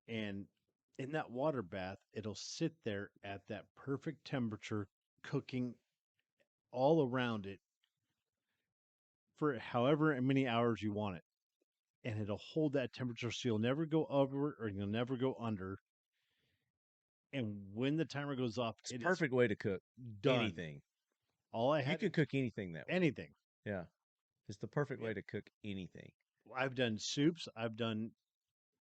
And in that water bath, it'll sit there at that perfect temperature, cooking all around it for however many hours you want it. And it'll hold that temperature so you'll never go over or you'll never go under. And when the timer goes off, It's a perfect way to cook done. anything. All I had You could cook anything that way. anything. Yeah. It's the perfect way to cook anything. I've done soups. I've done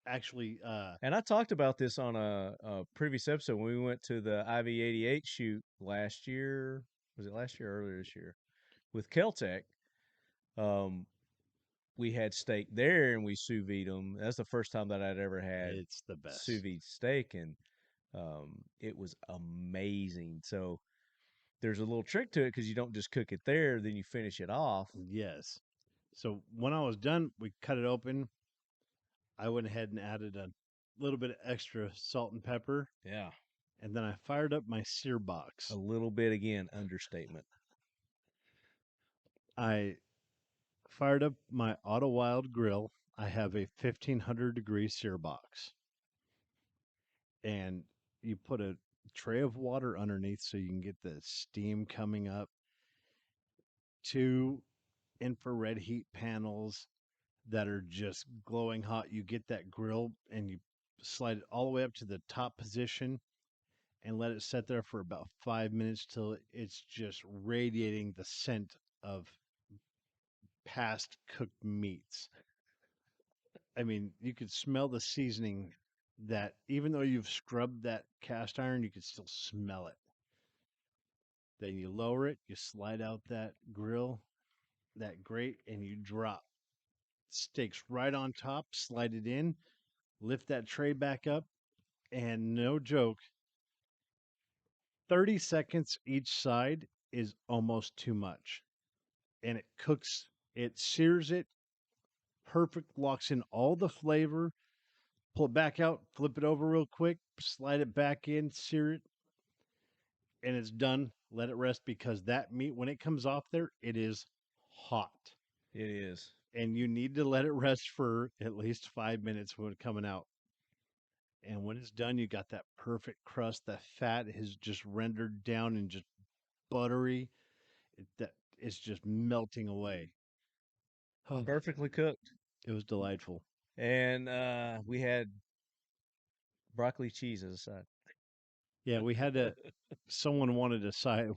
actually and I talked about this on a previous episode when we went to the IV-88 shoot last year. Was it last year or earlier this year? With Keltec. We had steak there and we sous vide them. That's the first time that I'd ever had it's the best sous vide steak, and it was amazing. So there's a little trick to it because you don't just cook it there, then you finish it off. Yes. So when I was done, we cut it open. I went ahead and added a little bit of extra salt and pepper. Yeah. And then I fired up my sear box. A little bit, again, understatement. I fired up my Auto Wild grill. I have a 1500-degree sear box. And you put a tray of water underneath so you can get the steam coming up. 2 infrared heat panels that are just glowing hot. You get that grill and you slide it all the way up to the top position and let it sit there for about 5 minutes till it's just radiating the scent of past cooked meats. I mean, you could smell the seasoning that even though you've scrubbed that cast iron, you could still smell it. Then you lower it, you slide out that grill, that grate, and you drop steaks right on top, slide it in, lift that tray back up, and no joke, 30 seconds each side is almost too much. And it cooks, it sears it perfect, locks in all the flavor, pull it back out, flip it over real quick, slide it back in, sear it, and it's done. Let it rest because that meat, when it comes off there, it is hot. It is. And you need to let it rest for at least 5 minutes when it's coming out. And when it's done, you got that perfect crust. The fat is just rendered down and just buttery. It's just melting away. Perfectly cooked. It was delightful. And we had broccoli cheese as a side. Yeah, we had to. Someone wanted a side.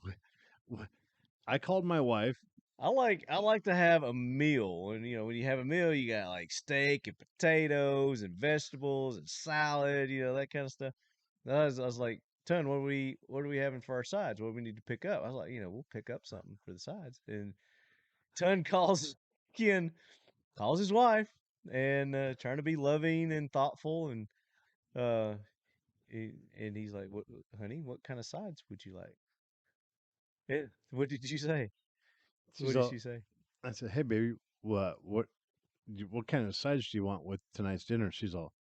I called my wife. I like to have a meal, and when you have a meal, you got like steak and potatoes and vegetables and salad, that kind of stuff. I was like, Ton, what are we having for our sides? What do we need to pick up? I was like, we'll pick up something for the sides. And Ton calls his wife and trying to be loving and thoughtful, and he's like, "What, honey? What kind of sides would you like?" What did you say? What did she say? I said, "Hey, baby, what kind of sides do you want with tonight's dinner?" She's all,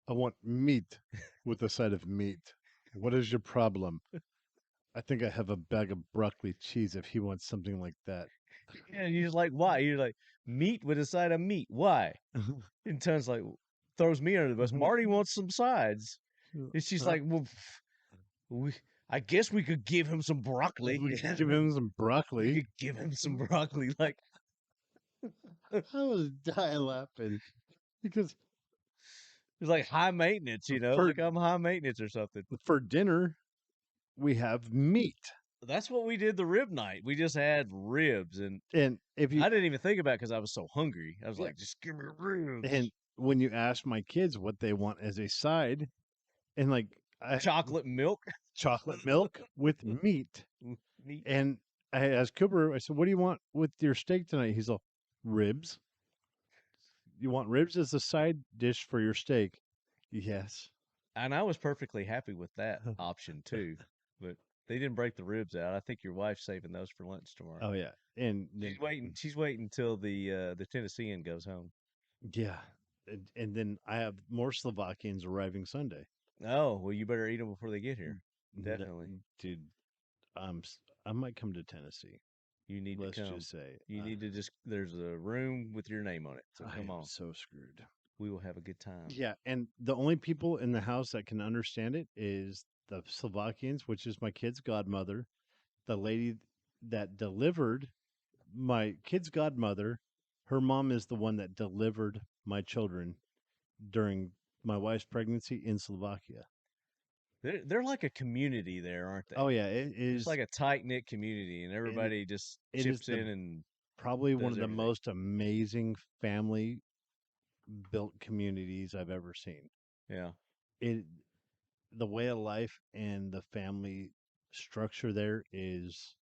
"I want meat with a side of meat. What is your problem?" I think I have a bag of broccoli cheese if he wants something like that. And you're like, why? You're like, meat with a side of meat. Why? And Ton's like, throws me under the bus. Marty wants some sides. And she's like, well, I guess we could give him some broccoli. We could give him some We broccoli. could give him some broccoli. Like, I was dying laughing because it's like high maintenance, like I'm high maintenance or something. for dinner we have meat. That's what we did the rib night. We just had ribs, and And if you I didn't even think about it because I was so hungry. I was Yeah. like, just give me ribs. and when you ask my kids what they want as a side, and like Chocolate milk. chocolate milk with meat, Meat. and I asked Cooper, I said, "What do you want with your steak tonight?" He's like, "Ribs." You want ribs as a side dish for your steak? Yes. And I was perfectly happy with that option too. But they didn't break the ribs out. I think your wife's saving those for lunch tomorrow. Oh yeah, and She's waiting until the Tennessean goes home. yeah, and then I have more Slovakians arriving Sunday. Oh, well, you better eat them before they get here. N- Definitely. dude. I might come to Tennessee. You need Let's to come. just say You need to there's a room with your name on it. So I come am on. so screwed. We will have a good time. Yeah, and the only people in the house that can understand it is the Slovakians, which is my kid's godmother, the lady that delivered my kid's godmother. Her mom is the one that delivered my children during my wife's pregnancy in Slovakia. They're like a community there, aren't they? Oh yeah, it is. It's like a tight knit community, and everybody just it is chips in and probably one does of the everything. most amazing family built communities I've ever seen. yeah. It the way of life and the family structure there is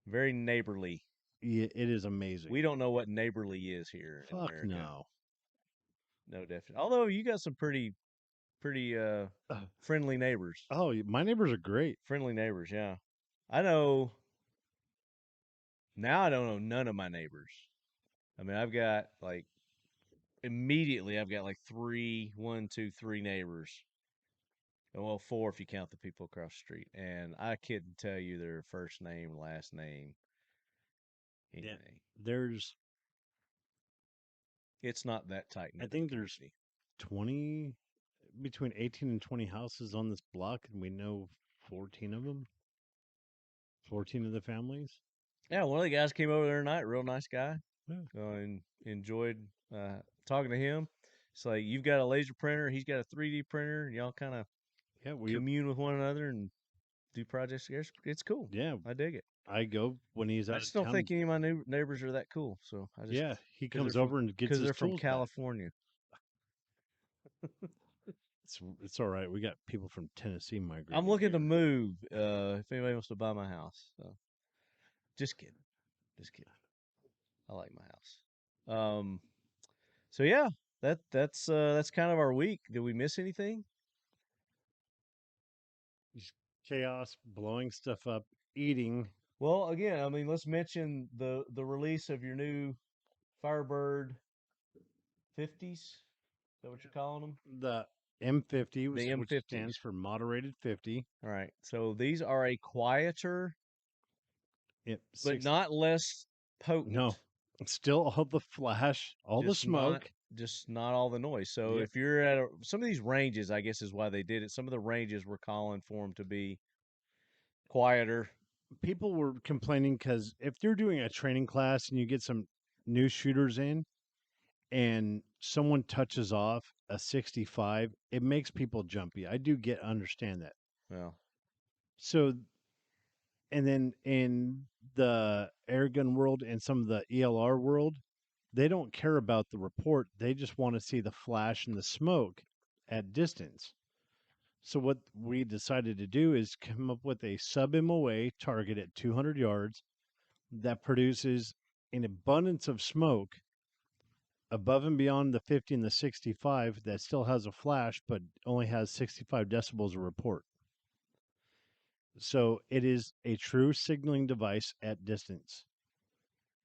Very neighborly. it is amazing. We don't know what neighborly is here in Fuck America. no. No, definitely. Although you got some pretty friendly neighbors. Oh, my neighbors are great. Friendly neighbors, yeah. I know now I don't know none of my neighbors. I mean, I've got like immediately I've got like one, two, three neighbors. Well, four if you count the people across the street. And I couldn't tell you their first name, last name, anything. There's It's not that tight. I think there's 20 between 18 and 20 houses on this block, and we know 14 of them. 14 of the families. Yeah, one of the guys came over there tonight, real nice guy. Yeah. And enjoyed talking to him. It's like you've got a laser printer, he's got a 3D printer, and y'all kind of commune with one another and do projects together. It's cool. Yeah, I dig it. I go when he's out I of just don't town. think any of my neighbors are that cool. So I just He comes over and gets his they're from tools back. California. It's all right. We got people from Tennessee migrating. I'm looking to here. move. If anybody wants to buy my house, so just kidding. I like my house. So yeah, that's kind of our week. Did we miss anything? Chaos, blowing stuff up, eating. Well, again, I mean, let's mention the release of your new Firebird 50s. Is that what you're calling them? The M50, The M50s. which stands for moderated 50. All right. So these are a quieter, but Six, not less potent. no, still all the flash, all the smoke. Just not all the noise. So Yep. if you're at some of these ranges, I guess is why they did it. Some of the ranges were calling for them to be quieter. People were complaining because if you're doing a training class and you get some new shooters in and someone touches off a 65, it makes people jumpy. I do understand that. Well, So, and then in the airgun world and some of the ELR world, they don't care about the report. They just want to see the flash and the smoke at distance. So what we decided to do is come up with a sub-MOA target at 200 yards that produces an abundance of smoke above and beyond the 50 and the 65 that still has a flash but only has 65 decibels of report. So it is a true signaling device at distance.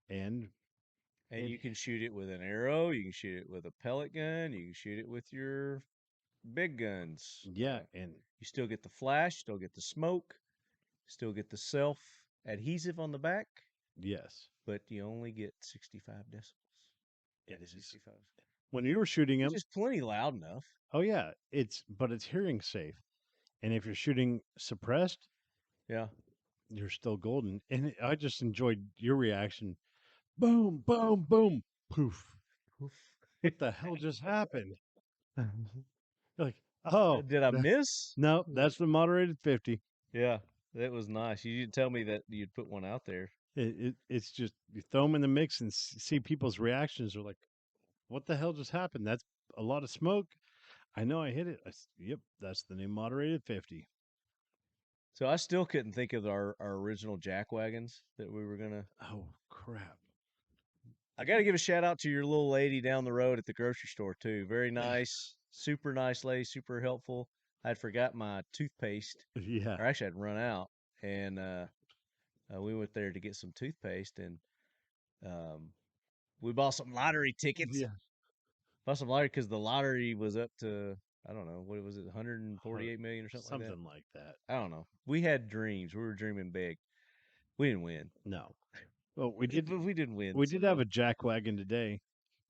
And you can shoot it with an arrow. You can shoot it with a pellet gun. You can shoot it with your big guns. yeah, and you still get the flash, still get the smoke, still get the self adhesive on the back. Yes. but you only get 65 decibels. It is. 65. When you were shooting Which them, is plenty loud enough. oh yeah, but it's hearing safe. And if you're shooting suppressed, Yeah. you're still golden. And I just enjoyed your reaction. Boom, boom, boom, poof. What the hell just happened? You're like, oh, Did I miss? no, that's the moderated 50. Yeah, that was nice. You didn't tell me that you'd put one out there. It's just you throw them in the mix and see people's reactions. Are like, what the hell just happened? That's a lot of smoke. I know I hit it. Yep, that's the new moderated 50. So I still couldn't think of our original Jacwagons that we were gonna. Oh crap! I got to give a shout out to your little lady down the road at the grocery store too. Very nice, super nice lady, super helpful. I'd forgot my toothpaste, Yeah, or actually I'd run out, and we went there to get some toothpaste, and um, we bought some lottery tickets. yeah. Bought some lottery because the lottery was up to, I don't know, what was it, 148 million or something like that. Something like that. I don't know. We had dreams. We were dreaming big. We didn't win. No. Well, we did. But we didn't win. We did have a jack wagon today.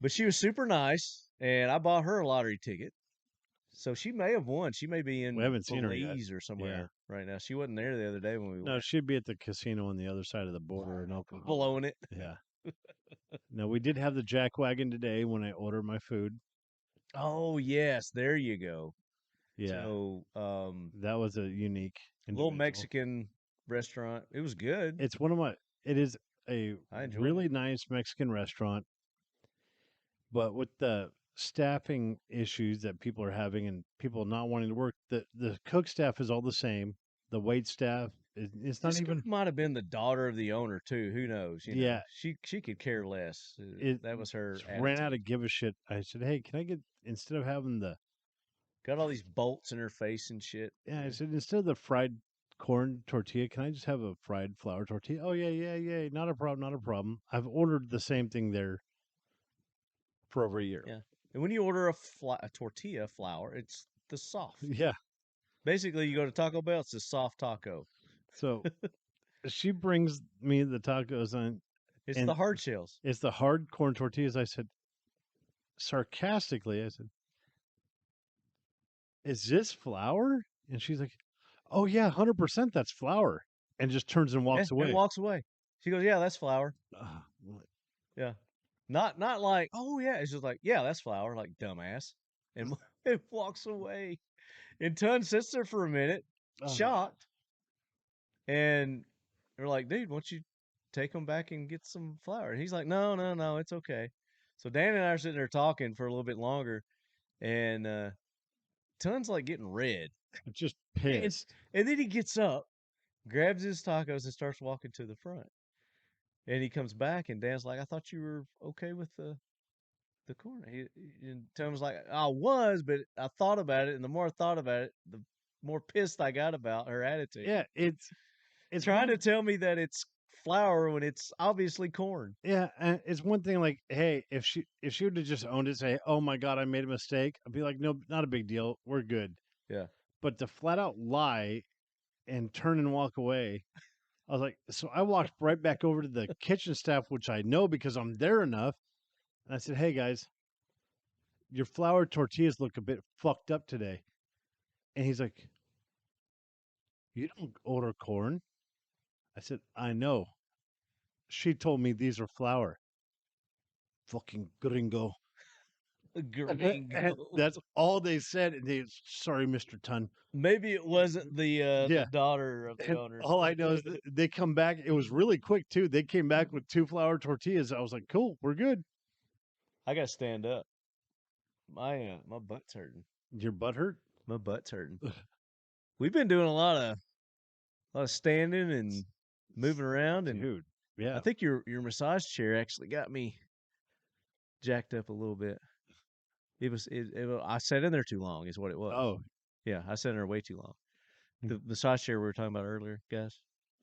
But she was super nice, and I bought her a lottery ticket. So she may have won. She may be in We haven't seen her yet. Belize or somewhere right now. She wasn't there the other day when we No, went. she'd be at the casino on the other side of the border in Oklahoma. Blowing it. Yeah. No, we did have the jack wagon today when I ordered my food. Oh yes, there you go. Yeah. So That was a unique little individual. Mexican restaurant. It was good. It's one of my. It is a I enjoyed really nice Mexican restaurant, but with the staffing issues that people are having and people not wanting to work, the cook staff is all the same. The wait staff, it's not This even. might have been the daughter of the owner too. Who knows? You know, Yeah. she could care less. It That was her. just ran out attitude. of give a shit. I said, hey, can I get instead of having the Got all these bolts in her face and shit. yeah, I said instead of the fried corn tortilla, can I just have a fried flour tortilla? Oh yeah, not a problem, not a problem. I've ordered the same thing there for over a year. Yeah. And when you order a tortilla flour, it's the soft. Yeah. Basically, you go to Taco Bell, it's a soft taco. So she brings me the tacos on. It's And the hard shells. It's the hard corn tortillas. I said sarcastically, I said, "Is this flour?" And she's like, "Oh yeah, 100%. That's flour." And just turns and walks away. And walks away. She goes, "Yeah, that's flour." What? Yeah. Not like, "Oh yeah." It's just like, "Yeah, that's flour," like dumbass. And it walks away. And Tun sits there for a minute, shocked. And they're like, "Dude, why don't you take them back and get some flour?" And he's like, No, it's okay." So Dan and I are sitting there talking for a little bit longer, and Tun's like getting red. Just And, pissed. and then he gets up, grabs his tacos, and starts walking to the front. And he comes back, and Dan's like, "I thought you were okay with the corn." And Tun was like, "I was, but I thought about it, and the more I thought about it, the more pissed I got about her attitude." Yeah, it's Trying to tell me that it's flour when it's obviously corn. yeah, and it's one thing like, hey, if she would have just owned it, say, "Oh my god, I made a mistake," I'd be like, "No, not a big deal. We're good." Yeah. But to flat out lie and turn and walk away, I was like, so I walked right back over to the kitchen staff, which I know because I'm there enough, and I said, "Hey guys, your flour tortillas look a bit fucked up today." And he's like, "You don't order corn." I said, "I know. She told me these are flour." Fucking gringo. Gringo. That's all they said. And they, sorry, Mr. Tun. Maybe it wasn't the daughter of the And owner. all I know is that they come back. It was really quick too. They came back with 2 flour tortillas. I was like, cool, we're good. I gotta stand up. My butt's hurting. Your butt hurt? My butt's hurting. We've been doing a lot of standing and moving around, and Dude, yeah. I think your massage chair actually got me jacked up a little bit. I sat in there too long, is what it was. Oh, Yeah, I sat in there way too long. The massage chair we were talking about earlier, guys,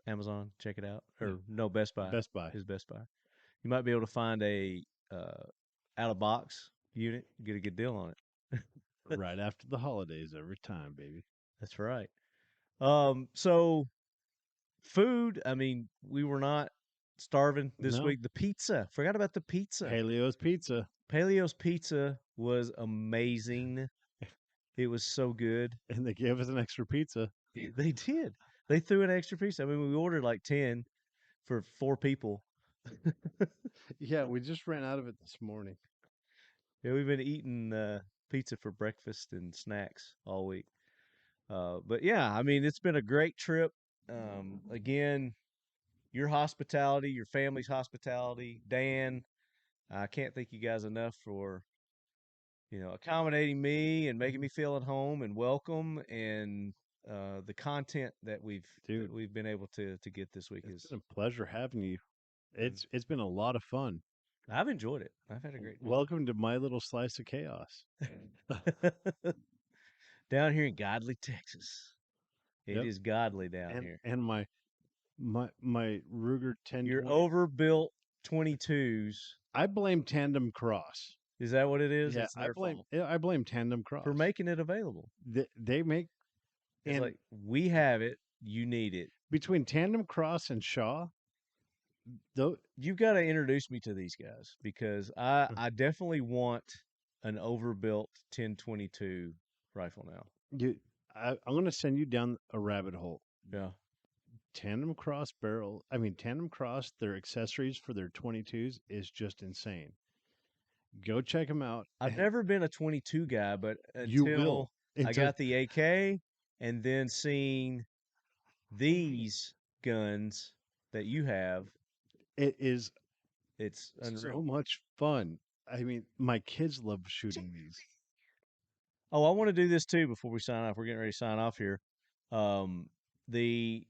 Amazon, check it out. Or no, Best Buy. Best Buy. Is Best Buy. You might be able to find a out of box unit, get a good deal on it. Right after the holidays every time, baby. That's right. So food, I mean, we were not starving this No. week. The pizza. Forgot about the pizza. Paleo's Pizza. Paleo's pizza was amazing. It was so good. And they gave us an extra pizza. They did. They threw an extra pizza. I mean, we ordered like 10 for 4 people. Yeah, we just ran out of it this morning. Yeah, we've been eating pizza for breakfast and snacks all week. But yeah, I mean, it's been a great trip. Again, your hospitality, your family's hospitality, Dan, I can't thank you guys enough for accommodating me and making me feel at home and welcome, and the content that Dude, we've been able to get this week it's is been a pleasure having you. It's been a lot of fun. I've enjoyed it. I've had a great time. Welcome to my little slice of chaos. Down here in godly Texas. It Yep. is godly down here. And my Ruger 1020. Your overbuilt 22s. I blame Tandem Cross. Is that what it is? Yeah, It's their fault I blame Tandem Cross for making it available. They make It's and like, we have it, you need it. between Tandem Cross and Shaw, though You've got to introduce me to these guys, because I definitely want an overbuilt 1022 rifle now. I'm going to send you down a rabbit hole. Yeah. Tandem Cross, their accessories for their 22s is just insane. Go check them out. I've never been a 22 guy, but You until will. I got the AK and then seeing these guns that you have, It's unreal. so much fun. I mean, my kids love shooting these. Oh, I want to do this too before we sign off. We're getting ready to sign off here. The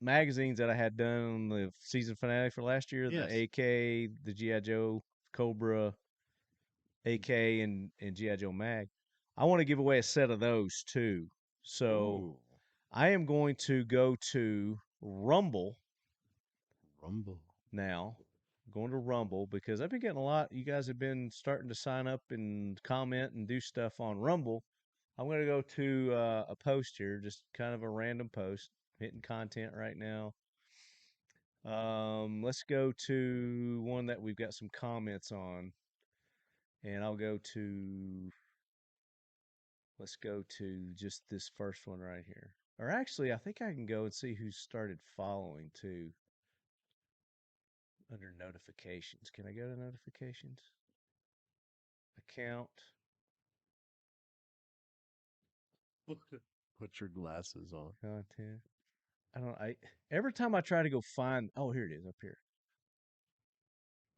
magazines that I had done on the season finale for last year, Yes. the AK, the G.I. Joe Cobra AK, and G.I. Joe Mag, I want to give away a set of those too. So Ooh, I am going to go to Rumble Rumble. now. I'm going to Rumble because I've been getting a lot. You guys have been starting to sign up and comment and do stuff on Rumble. I'm going to go to a post here, just kind of a random post, hitting content right now. Let's go to one that we've got some comments on, and let's go to just this first one right here. Or actually, I think I can go and see who started following too. Under notifications. Can I go to notifications? Account. Put your glasses on. Content. Every time I try to go find, oh, here it is up here.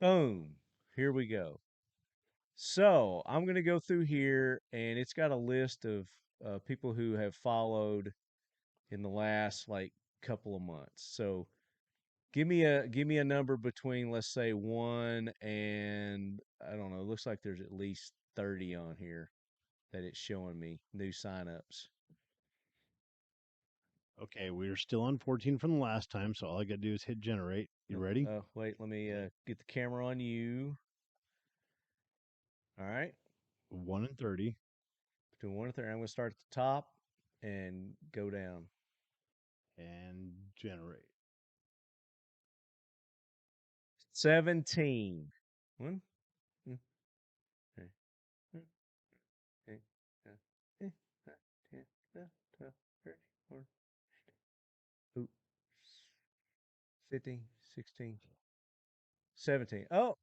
Boom. Here we go. So I'm going to go through here, and it's got a list of people who have followed in the last like couple of months. So give me a number between, let's say, 1 and, I don't know, it looks like there's at least 30 on here that it's showing me new signups. Okay, we're still on 14 from the last time, so all I got to do is hit generate. You ready? Oh, wait, let me get the camera on you. All right. 1 and 30. Between 1 and 30. I'm going to start at the top and go down. And generate. 17. 1, 2, 3, 4, 8, 9, 10, 11, 12, 13, 14, 15, 16, 17. Oh,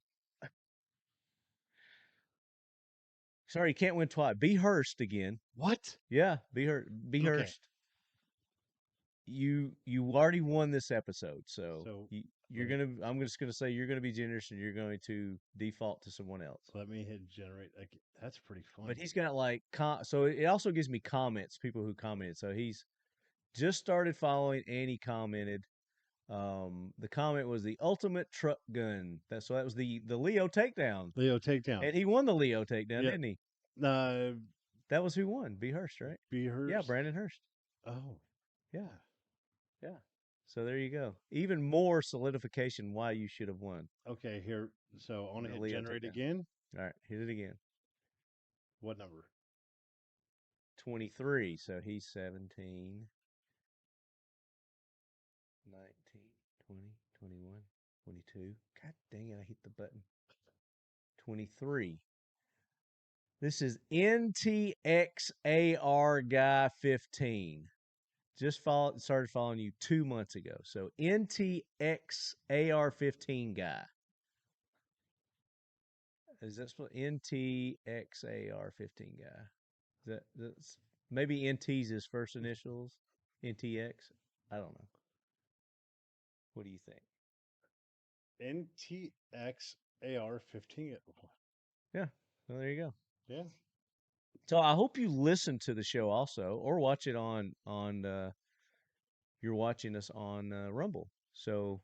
sorry, you can't win twice. Be Hurst again. What? Yeah, be Hurst. Be Okay. Hurst. You already won this episode, so I'm just gonna say you're gonna be generous and you're going to default to someone else. Let me hit generate. That's pretty fun. But he's got like so it also gives me comments, people who commented. So he's just started following and he commented. The comment was the ultimate truck gun. That was the LEO Takedown. LEO Takedown. And he won the LEO Takedown, didn't he? That was who won. B. Hurst, right? B. Hurst. Yeah, Brandon Hurst. Oh. Yeah. Yeah. So there you go. Even more solidification why you should have won. Okay, here. So I want to hit LEO generate Takedown. again. All right, hit it again. What number? 23. So he's 17, 19, 20, 21. 22. God dang it, I hit the button. 23. This is NTXAR Guy 15. Just started following you 2 months ago. So NTXAR 15 Guy. Is that spelled NTXAR 15 Guy? That's maybe NT's his first initials? NTX? I don't know. What do you think? NTXAR15. Yeah. Well, there you go. Yeah. So I hope you listen to the show also, or watch it on you're watching us on Rumble. So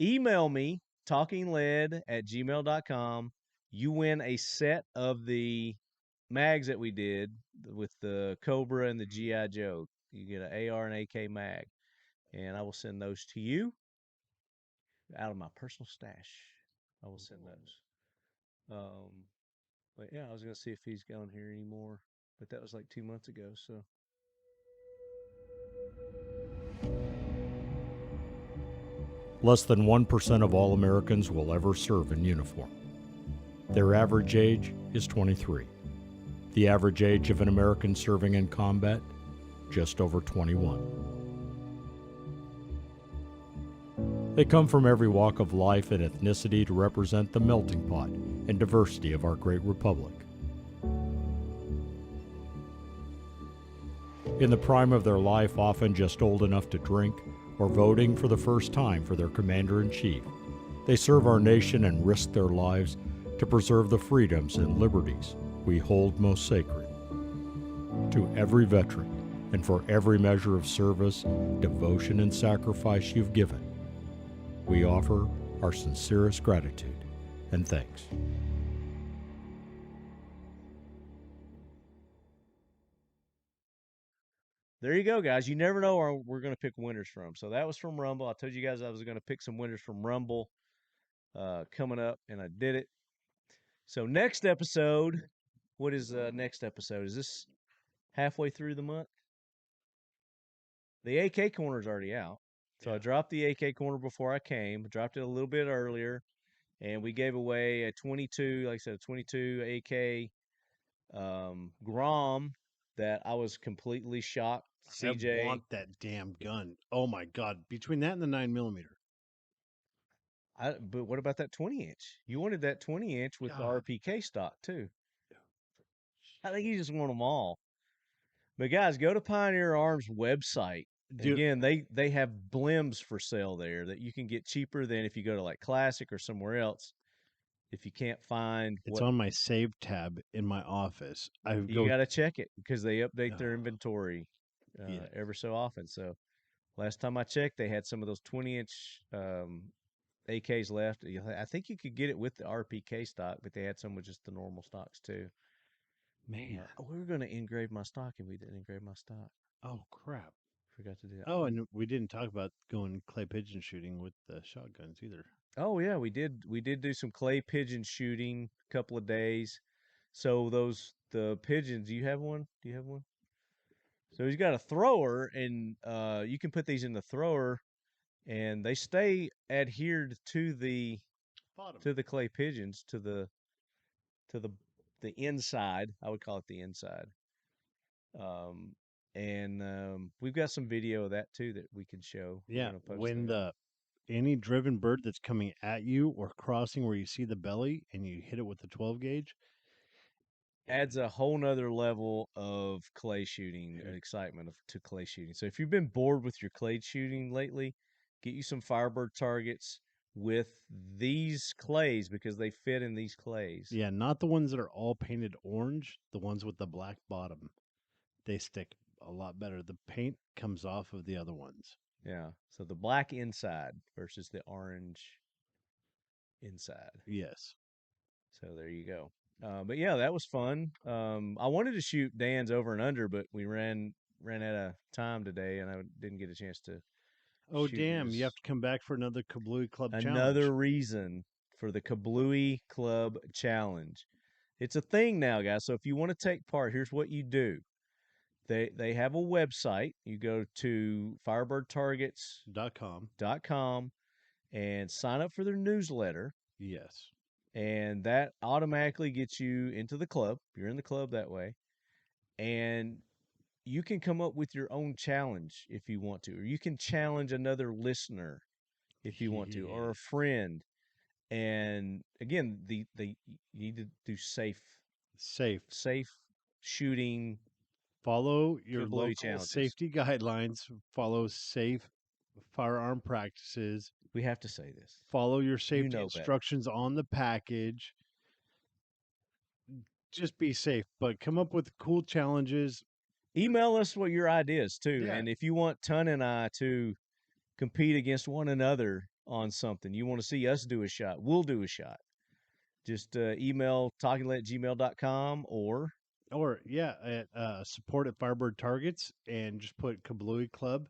email me, talkinglead@gmail.com. You win a set of the mags that we did with the Cobra and the GI Joe. You get an AR and AK mag, and I will send those to you out of my personal stash. I will send those. But yeah, I was gonna see if he's gone here anymore, but that was like 2 months ago. So Less than 1% of all Americans will ever serve in uniform. Their average age is 23. The average age of an American serving in combat, just over 21. They come from every walk of life and ethnicity to represent the melting pot and diversity of our great republic. In the prime of their life, often just old enough to drink, or voting for the first time for their commander-in-chief, they serve our nation and risk their lives to preserve the freedoms and liberties we hold most sacred. To every veteran, and for every measure of service, devotion, and sacrifice you've given, we offer our sincerest gratitude and thanks. there you go, guys. You never know where we're going to pick winners from. So that was from Rumble. I told you guys I was going to pick some winners from Rumble coming up, and I did it. So next episode, what is next episode? Is this halfway through the month? The AK corner is already out. So I dropped the AK corner before I came. I dropped it a little bit earlier, and we gave away a 22, like I said, a 22 AK Grom that I was completely shocked. CJ, I want that damn gun. Oh my god! Between that and the 9mm. But what about that 20-inch? You wanted that 20-inch with the God. RPK stock too. I think you just want them all. But guys, go to Pioneer Arms website. Again, they have blims for sale there that you can get cheaper than if you go to like Classic or somewhere else. If you can't find It's on my save tab in my office. you got to check it because they update their Oh. inventory Yeah. ever so often. So last time I checked, they had some of those 20-inch AKs left. I think you could get it with the RPK stock, but they had some with just the normal stocks too. Man. We were going to engrave my stock, and we didn't engrave my stock. Oh crap. Forgot to do that. Oh, and we didn't talk about going clay pigeon shooting with the shotguns either. Oh yeah, we did. We did do some clay pigeon shooting a couple of days. So the pigeons. Do you have one? Do you have one? So he's got a thrower, and you can put these in the thrower, and they stay adhered to the clay pigeons to the inside. I would call it the inside. And we've got some video of that too that we can show. Yeah, when any driven bird that's coming at you or crossing where you see the belly and you hit it with the 12 gauge, adds a whole nother level of clay shooting and excitement to clay shooting. So if you've been bored with your clay shooting lately, get you some Firebird targets with these clays because they fit in these clays. Yeah, not the ones that are all painted orange, the ones with the black bottom. They stick a lot better. The paint comes off of the other ones. Yeah. So the black inside versus the orange inside. Yes. So there you go. But yeah, that was fun. I wanted to shoot Dan's over and under, but we ran out of time today, and I didn't get a chance to. Oh damn! You have to come back for another Kabloowey Club challenge. Another reason for the Kabloowey Club challenge. It's a thing now, guys. So if you want to take part, here's what you do. They have a website. You go to firebirdtargets.com, and sign up for their newsletter. Yes. And that automatically gets you into the club. You're in the club that way. And you can come up with your own challenge if you want to, or you can challenge another listener if you want to, or a Yes. friend. And again, you need to do safe Safe. shooting Follow your Kabloowey local challenges. safety guidelines. Follow safe firearm practices. We have to say this. Follow your safety know better. instructions on the package. Just be safe, but come up with cool challenges. Email us what your ideas too, Yeah. and if you want Ton and I to compete against one another on something, you want to see us do a shot, we'll do a shot. Just email talkinglead@gmail.com or At support at Firebird Targets, and just put Kabloowey Club,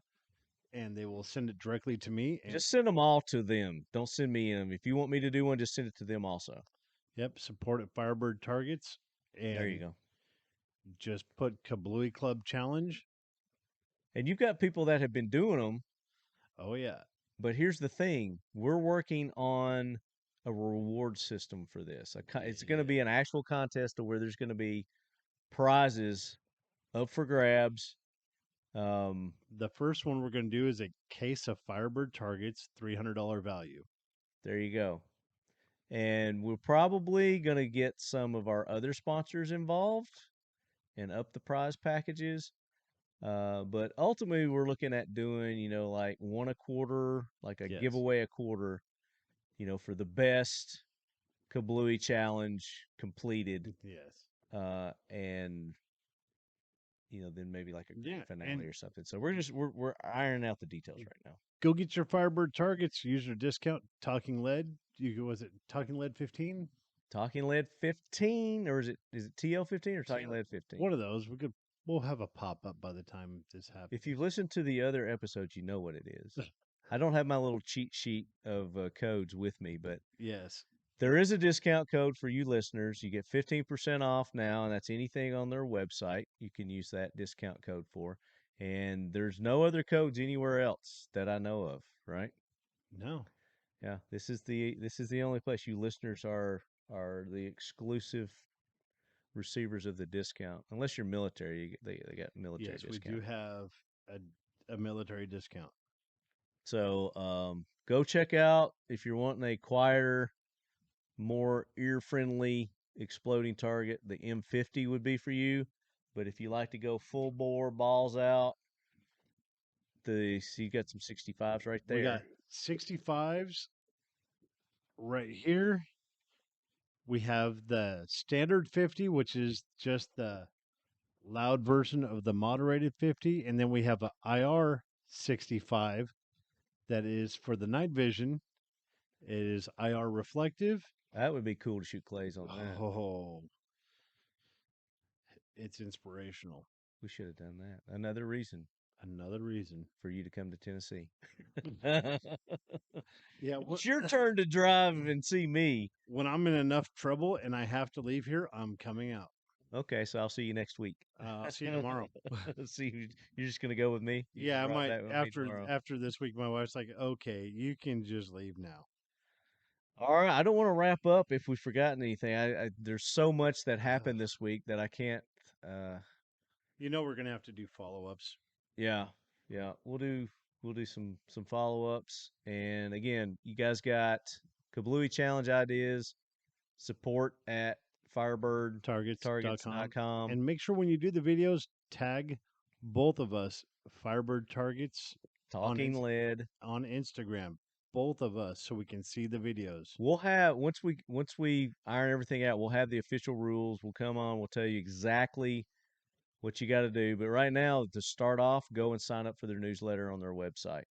and they will send it directly to me. And just send them all to them. Don't send me them. If you want me to do one, just send it to them also. yep, support at Firebird Targets, and There you go. just put Kabloowey Club challenge. And you've got people that have been doing them. Oh yeah, But here's the thing: we're working on a reward system for this. It's going to be an actual contest to where there's going to be prizes up for grabs. The first one we're going to do is a case of Firebird Targets, $300 value. There you go. And we're probably going to get some of our other sponsors involved and up the prize packages. But ultimately, we're looking at doing, like one a quarter, like a Yes. giveaway a quarter, for the best Kabloowey challenge completed. Yes. And then maybe like a grand finale and or something. So we're ironing out the details right now. go get your Firebird Targets. Use your discount TalkingLead. Was it TalkingLead 15? TalkingLead 15, or is it TL 15 or TalkingLead 15? One of those. We'll have a pop up by the time this happens. If you've listened to the other episodes, you know what it is. I don't have my little cheat sheet of codes with me, but yes, there is a discount code for you listeners. You get 15% off now, and that's anything on their website. You can use that discount code for. And there's no other codes anywhere else that I know of, right? no. Yeah, this is the only place. You listeners are the exclusive receivers of the discount. Unless you're military, they got military Yes, discount. we do have a military discount. So go check out if you're wanting a quieter, more ear-friendly exploding target. The M50 would be for you, but if you like to go full bore, balls out, you got some 65s right there. We got 65s right here. We have the standard 50, which is just the loud version of the moderated 50, and then we have a IR 65 that is for the night vision. It is IR reflective. That would be cool to shoot clays on that. Oh, it's inspirational. We should have done that. Another reason for you to come to Tennessee. Yeah, It's your turn to drive and see me. when I'm in enough trouble and I have to leave here, I'm coming out. Okay, so I'll see you next week. I'll see you tomorrow. See, you're just gonna go with me? You Yeah, I ride might that with me tomorrow? after this week. My wife's like, "Okay, you can just leave now." All right, I don't want to wrap up if we've forgotten anything. There's so much that happened this week that I can't. We're gonna have to do follow-ups. Yeah, we'll do some follow-ups. And again, you guys got Kabloowey challenge ideas. Support at firebirdtargets.com. And make sure when you do the videos, tag both of us, Firebird Targets, TalkingLead on Instagram, both of us, so we can see the videos. We'll have once we iron everything out, we'll have the official rules. We'll come on, we'll tell you exactly what you got to do. But right now, to start off, go and sign up for their newsletter on their website.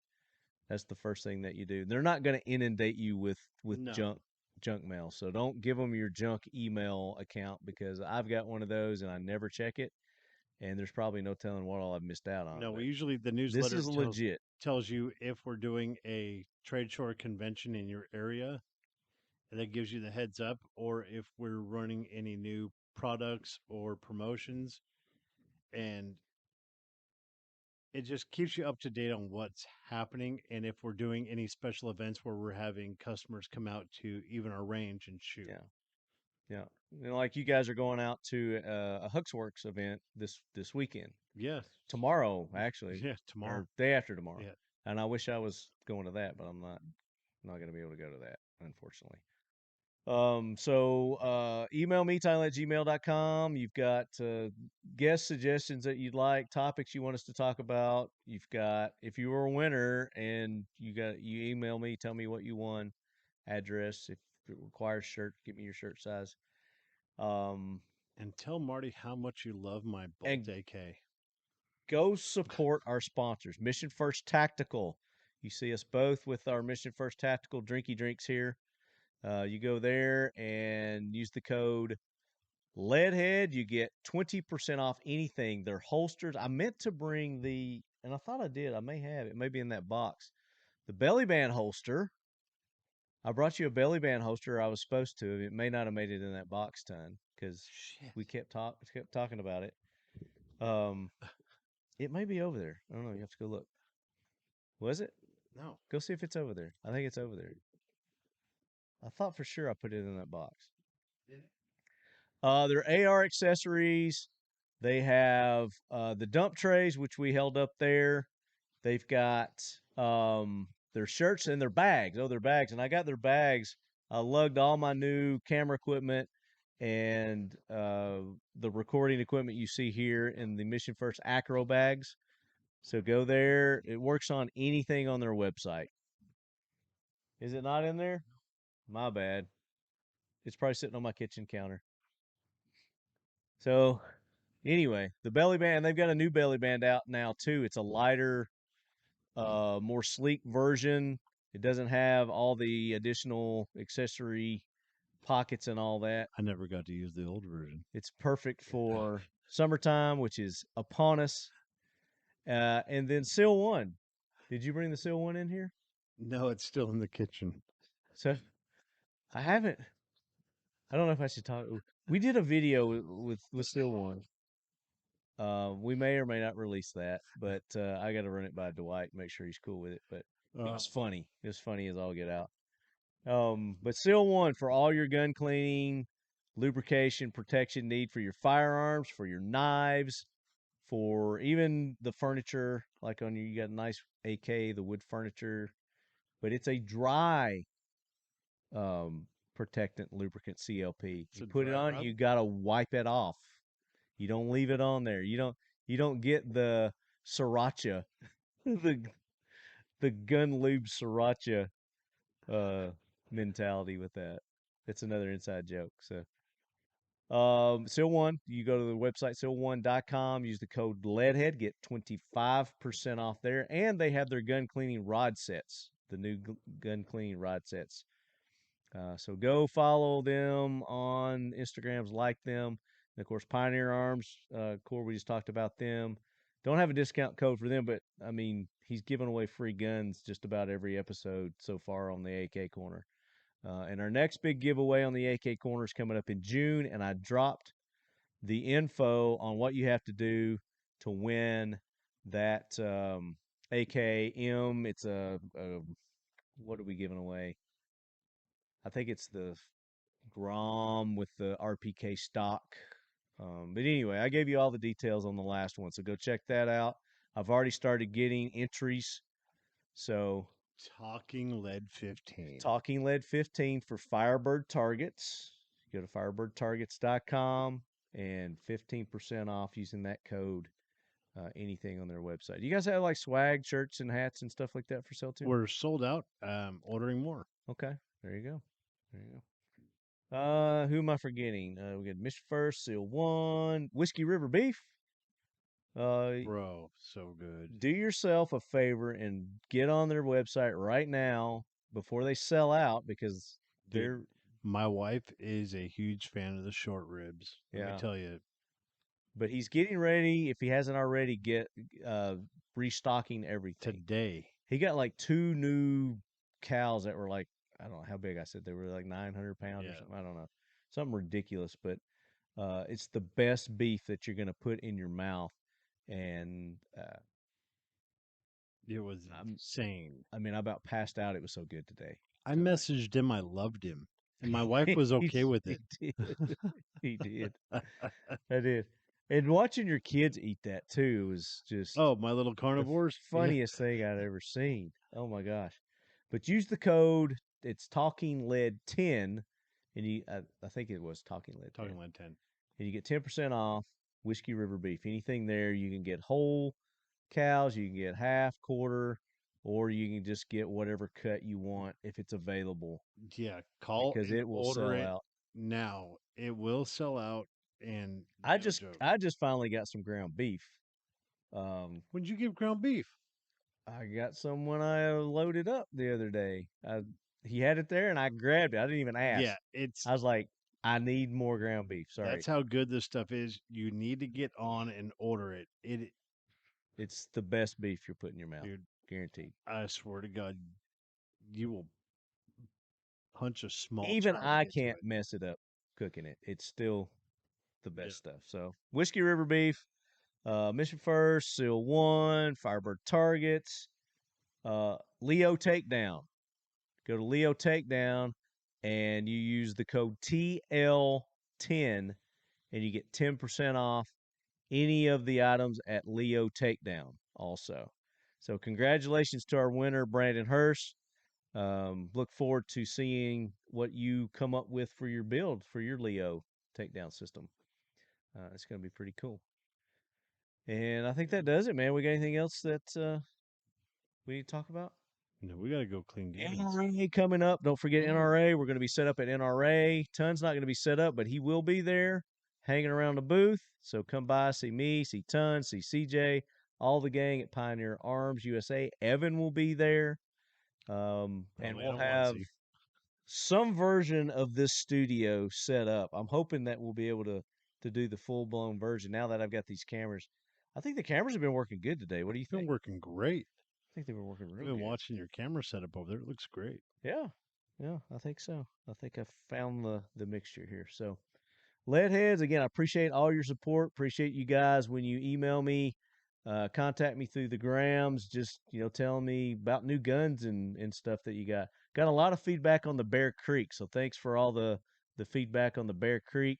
That's the first thing that you do. They're not going to inundate you with No. junk mail. So don't give them your junk email account, because I've got one of those and I never check it. And there's probably no telling what all I've missed out on. No, usually the newsletter this is legit. Tells you if we're doing a trade show or convention in your area, and that gives you the heads up, or if we're running any new products or promotions. And it just keeps you up to date on what's happening, and if we're doing any special events where we're having customers come out to even our range and shoot. Yeah. Yeah. You know, like you guys are going out to a Huxworks event this weekend. Yes. Tomorrow, actually. Yeah, tomorrow. Or day after tomorrow. Yeah. And I wish I was going to that, but I'm not going to be able to go to that, unfortunately. So email me, tyler@gmail.com. You've got guest suggestions that you'd like, topics you want us to talk about. You've got, if you were a winner and you email me, tell me what you won, address, if it requires shirt, get me your shirt size. And tell Marty how much you love my Bolt And AK. go support our sponsors. Mission First Tactical. You see us both with our Mission First Tactical drinky drinks here. You go there and use the code Leadhead. You get 20% off anything. They're holsters. I meant to bring and I thought I did. I may have. It may be in that box. The belly band holster. I brought you a belly band holster. I was supposed to. It may not have made it in that box ton because we kept talking about it. It may be over there. I don't know. You have to go look. Was it? No. Go see if it's over there. I think it's over there. I thought for sure I put it in that box. Their AR accessories. They have the dump trays, which we held up there. They've got their shirts and their bags. Oh, their bags. And I got their bags. I lugged all my new camera equipment and the recording equipment you see here in the Mission First Acro bags. So go there. It works on anything on their website. Is it not in there? My bad. It's probably sitting on my kitchen counter. So anyway, the belly band, they've got a new belly band out now too. It's a lighter, more sleek version. It doesn't have all the additional accessory pockets and all that. I never got to use the old version. It's perfect for summertime, which is upon us. And then Seal One. Did you bring the Seal One in here? No, it's still in the kitchen. So I haven't. I don't know if I should talk. We did a video with Seal One. We may or may not release that, but I got to run it by Dwight, make sure he's cool with it. But it was funny. It was funny as all get out. But Seal One for all your gun cleaning, lubrication, protection need for your firearms, for your knives, for even the furniture. Like on you got a nice AK, the wood furniture, but it's a dry protectant lubricant CLP. You put it on, you gotta wipe it off. You don't leave it on there. You don't get the sriracha, the gun lube sriracha mentality with that. It's another inside joke. So Seal One, you go to the website seal1.com, use the code LEADHEAD, get 25% off there, and they have their gun cleaning rod sets, the new gun cleaning rod sets. So go follow them on Instagrams, like them. And of course, Pioneer Arms, Core, we just talked about them. Don't have a discount code for them, but I mean, he's giving away free guns just about every episode so far on the AK Corner. And our next big giveaway on the AK Corner is coming up in June, and I dropped the info on what you have to do to win that AKM. It's what are we giving away? I think it's the Grom with the RPK stock. But anyway, I gave you all the details on the last one, so go check that out. I've already started getting entries. So TalkingLead 15. TalkingLead 15 for Firebird Targets. Go to firebirdtargets.com and 15% off using that code. Anything on their website. You guys have like swag, shirts, and hats and stuff like that for sale too? We're sold out. Ordering more. Okay, there you go. There you go. Who am I forgetting? We got Mission First, Seal One, Whiskey River Beef. Bro, so good. Do yourself a favor and get on their website right now before they sell out, because they're. My wife is a huge fan of the short ribs. Let me tell you. But he's getting ready, if he hasn't already, restocking everything Today. He got like 2 new cows that were like, I don't know how big. I said they were like 900 pounds or something. I don't know, something ridiculous. But it's the best beef that you're going to put in your mouth, and It was insane. I mean, I about passed out. It was so good today. I messaged him. I loved him, and my wife was okay with it. He did. He did. I did. And watching your kids eat that too was just Oh, my little the carnivores. funniest thing I'd ever seen. Oh my gosh! But use the code. It's TalkingLead 10, and I think it was TalkingLead 10. TalkingLead 10. And you get 10% off Whiskey River beef. Anything there, you can get whole cows, you can get half, quarter, or you can just get whatever cut you want if it's available. Yeah, call because and it will order sell it out. now. It will sell out, and I no just joke. I just finally got some ground beef. When'd you give ground beef? I got some when I loaded up the other day. He had it there and I grabbed it. I didn't even ask. Yeah, it's I was like, I need more ground beef. Sorry. that's how good this stuff is. You need to get on and order it. It's the best beef you'll put in your mouth. Dude, Guaranteed. I swear to God, you will punch a small. Even child I into can't it. mess it up cooking it. It's still the best stuff. So Whiskey River beef, Mission First, Seal 1, Firebird Targets, LEO Takedown. Go to LEO Takedown and you use the code TL10 and you get 10% off any of the items at LEO Takedown also. So congratulations to our winner, Brandon Hurst. Look forward to seeing what you come up with for your build for your LEO Takedown system. It's going to be pretty cool. And I think that does it, man. We got anything else that we need to talk about? No, we got to go clean games. NRA coming up. Don't forget NRA. We're going to be set up at NRA. Tun's not going to be set up, but he will be there hanging around the booth. So come by, see me, see Tun, see CJ, all the gang at Pioneer Arms USA. Evan will be there. And we'll have some version of this studio set up. I'm hoping that we'll be able to do the full-blown version now that I've got these cameras. I think the cameras have been working good today. What do you think? Been working great. I think they've been working really I've been good. watching your camera setup over there. It looks great. Yeah, I think so. I think I found the mixture here. So, Leadheads, again, I appreciate all your support. Appreciate you guys when you email me, contact me through the grams, just telling me about new guns and stuff that you got. Got a lot of feedback on the Bear Creek, so thanks for all the feedback on the Bear Creek.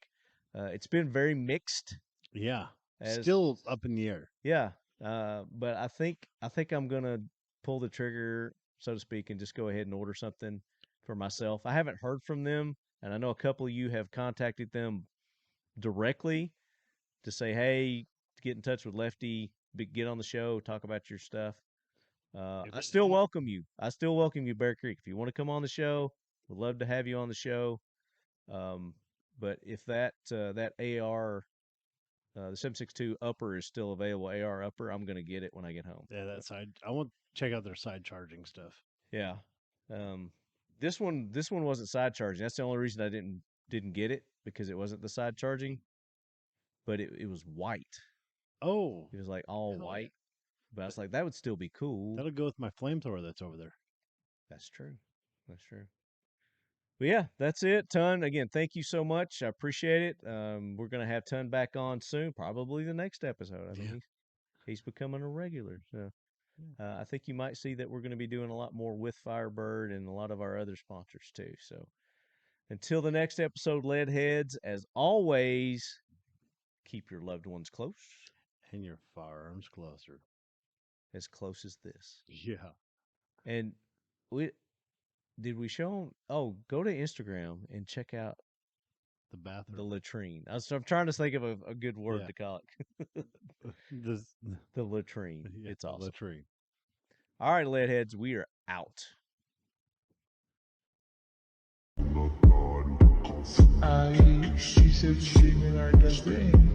It's been very mixed. Yeah, still up in the air. Yeah, but I think I'm gonna pull the trigger, so to speak, and just go ahead and order something for myself. I haven't heard from them, and I know a couple of you have contacted them directly to say, hey, get in touch with Lefty, get on the show, talk about your stuff. I still welcome you. I still welcome you, Bear Creek. If you want to come on the show, we'd love to have you on the show. But if that AR, the 7.62 upper is still available, AR upper, I'm going to get it when I get home. Yeah, that side. I want to check out their side charging stuff. Yeah. This one wasn't side charging. That's the only reason I didn't get it, because it wasn't the side charging. But it was white. Oh. It was like all white. But I was like, that would still be cool. That'll go with my flamethrower that's over there. That's true. That's true. But yeah, that's it. Tun, again, thank you so much. I appreciate it. We're going to have Tun back on soon, probably the next episode. I think he's becoming a regular. So I think you might see that we're going to be doing a lot more with Firebird and a lot of our other sponsors too. So until the next episode, Leadheads, as always, keep your loved ones close. And your firearms closer. As close as this. Yeah. And did we show them? Oh, go to Instagram and check out the bathroom, the latrine. I'm trying to think of a good word to call it. The latrine. Yeah, it's awesome. Latrine. All right, Leadheads, we are out. She said she didn't our thing.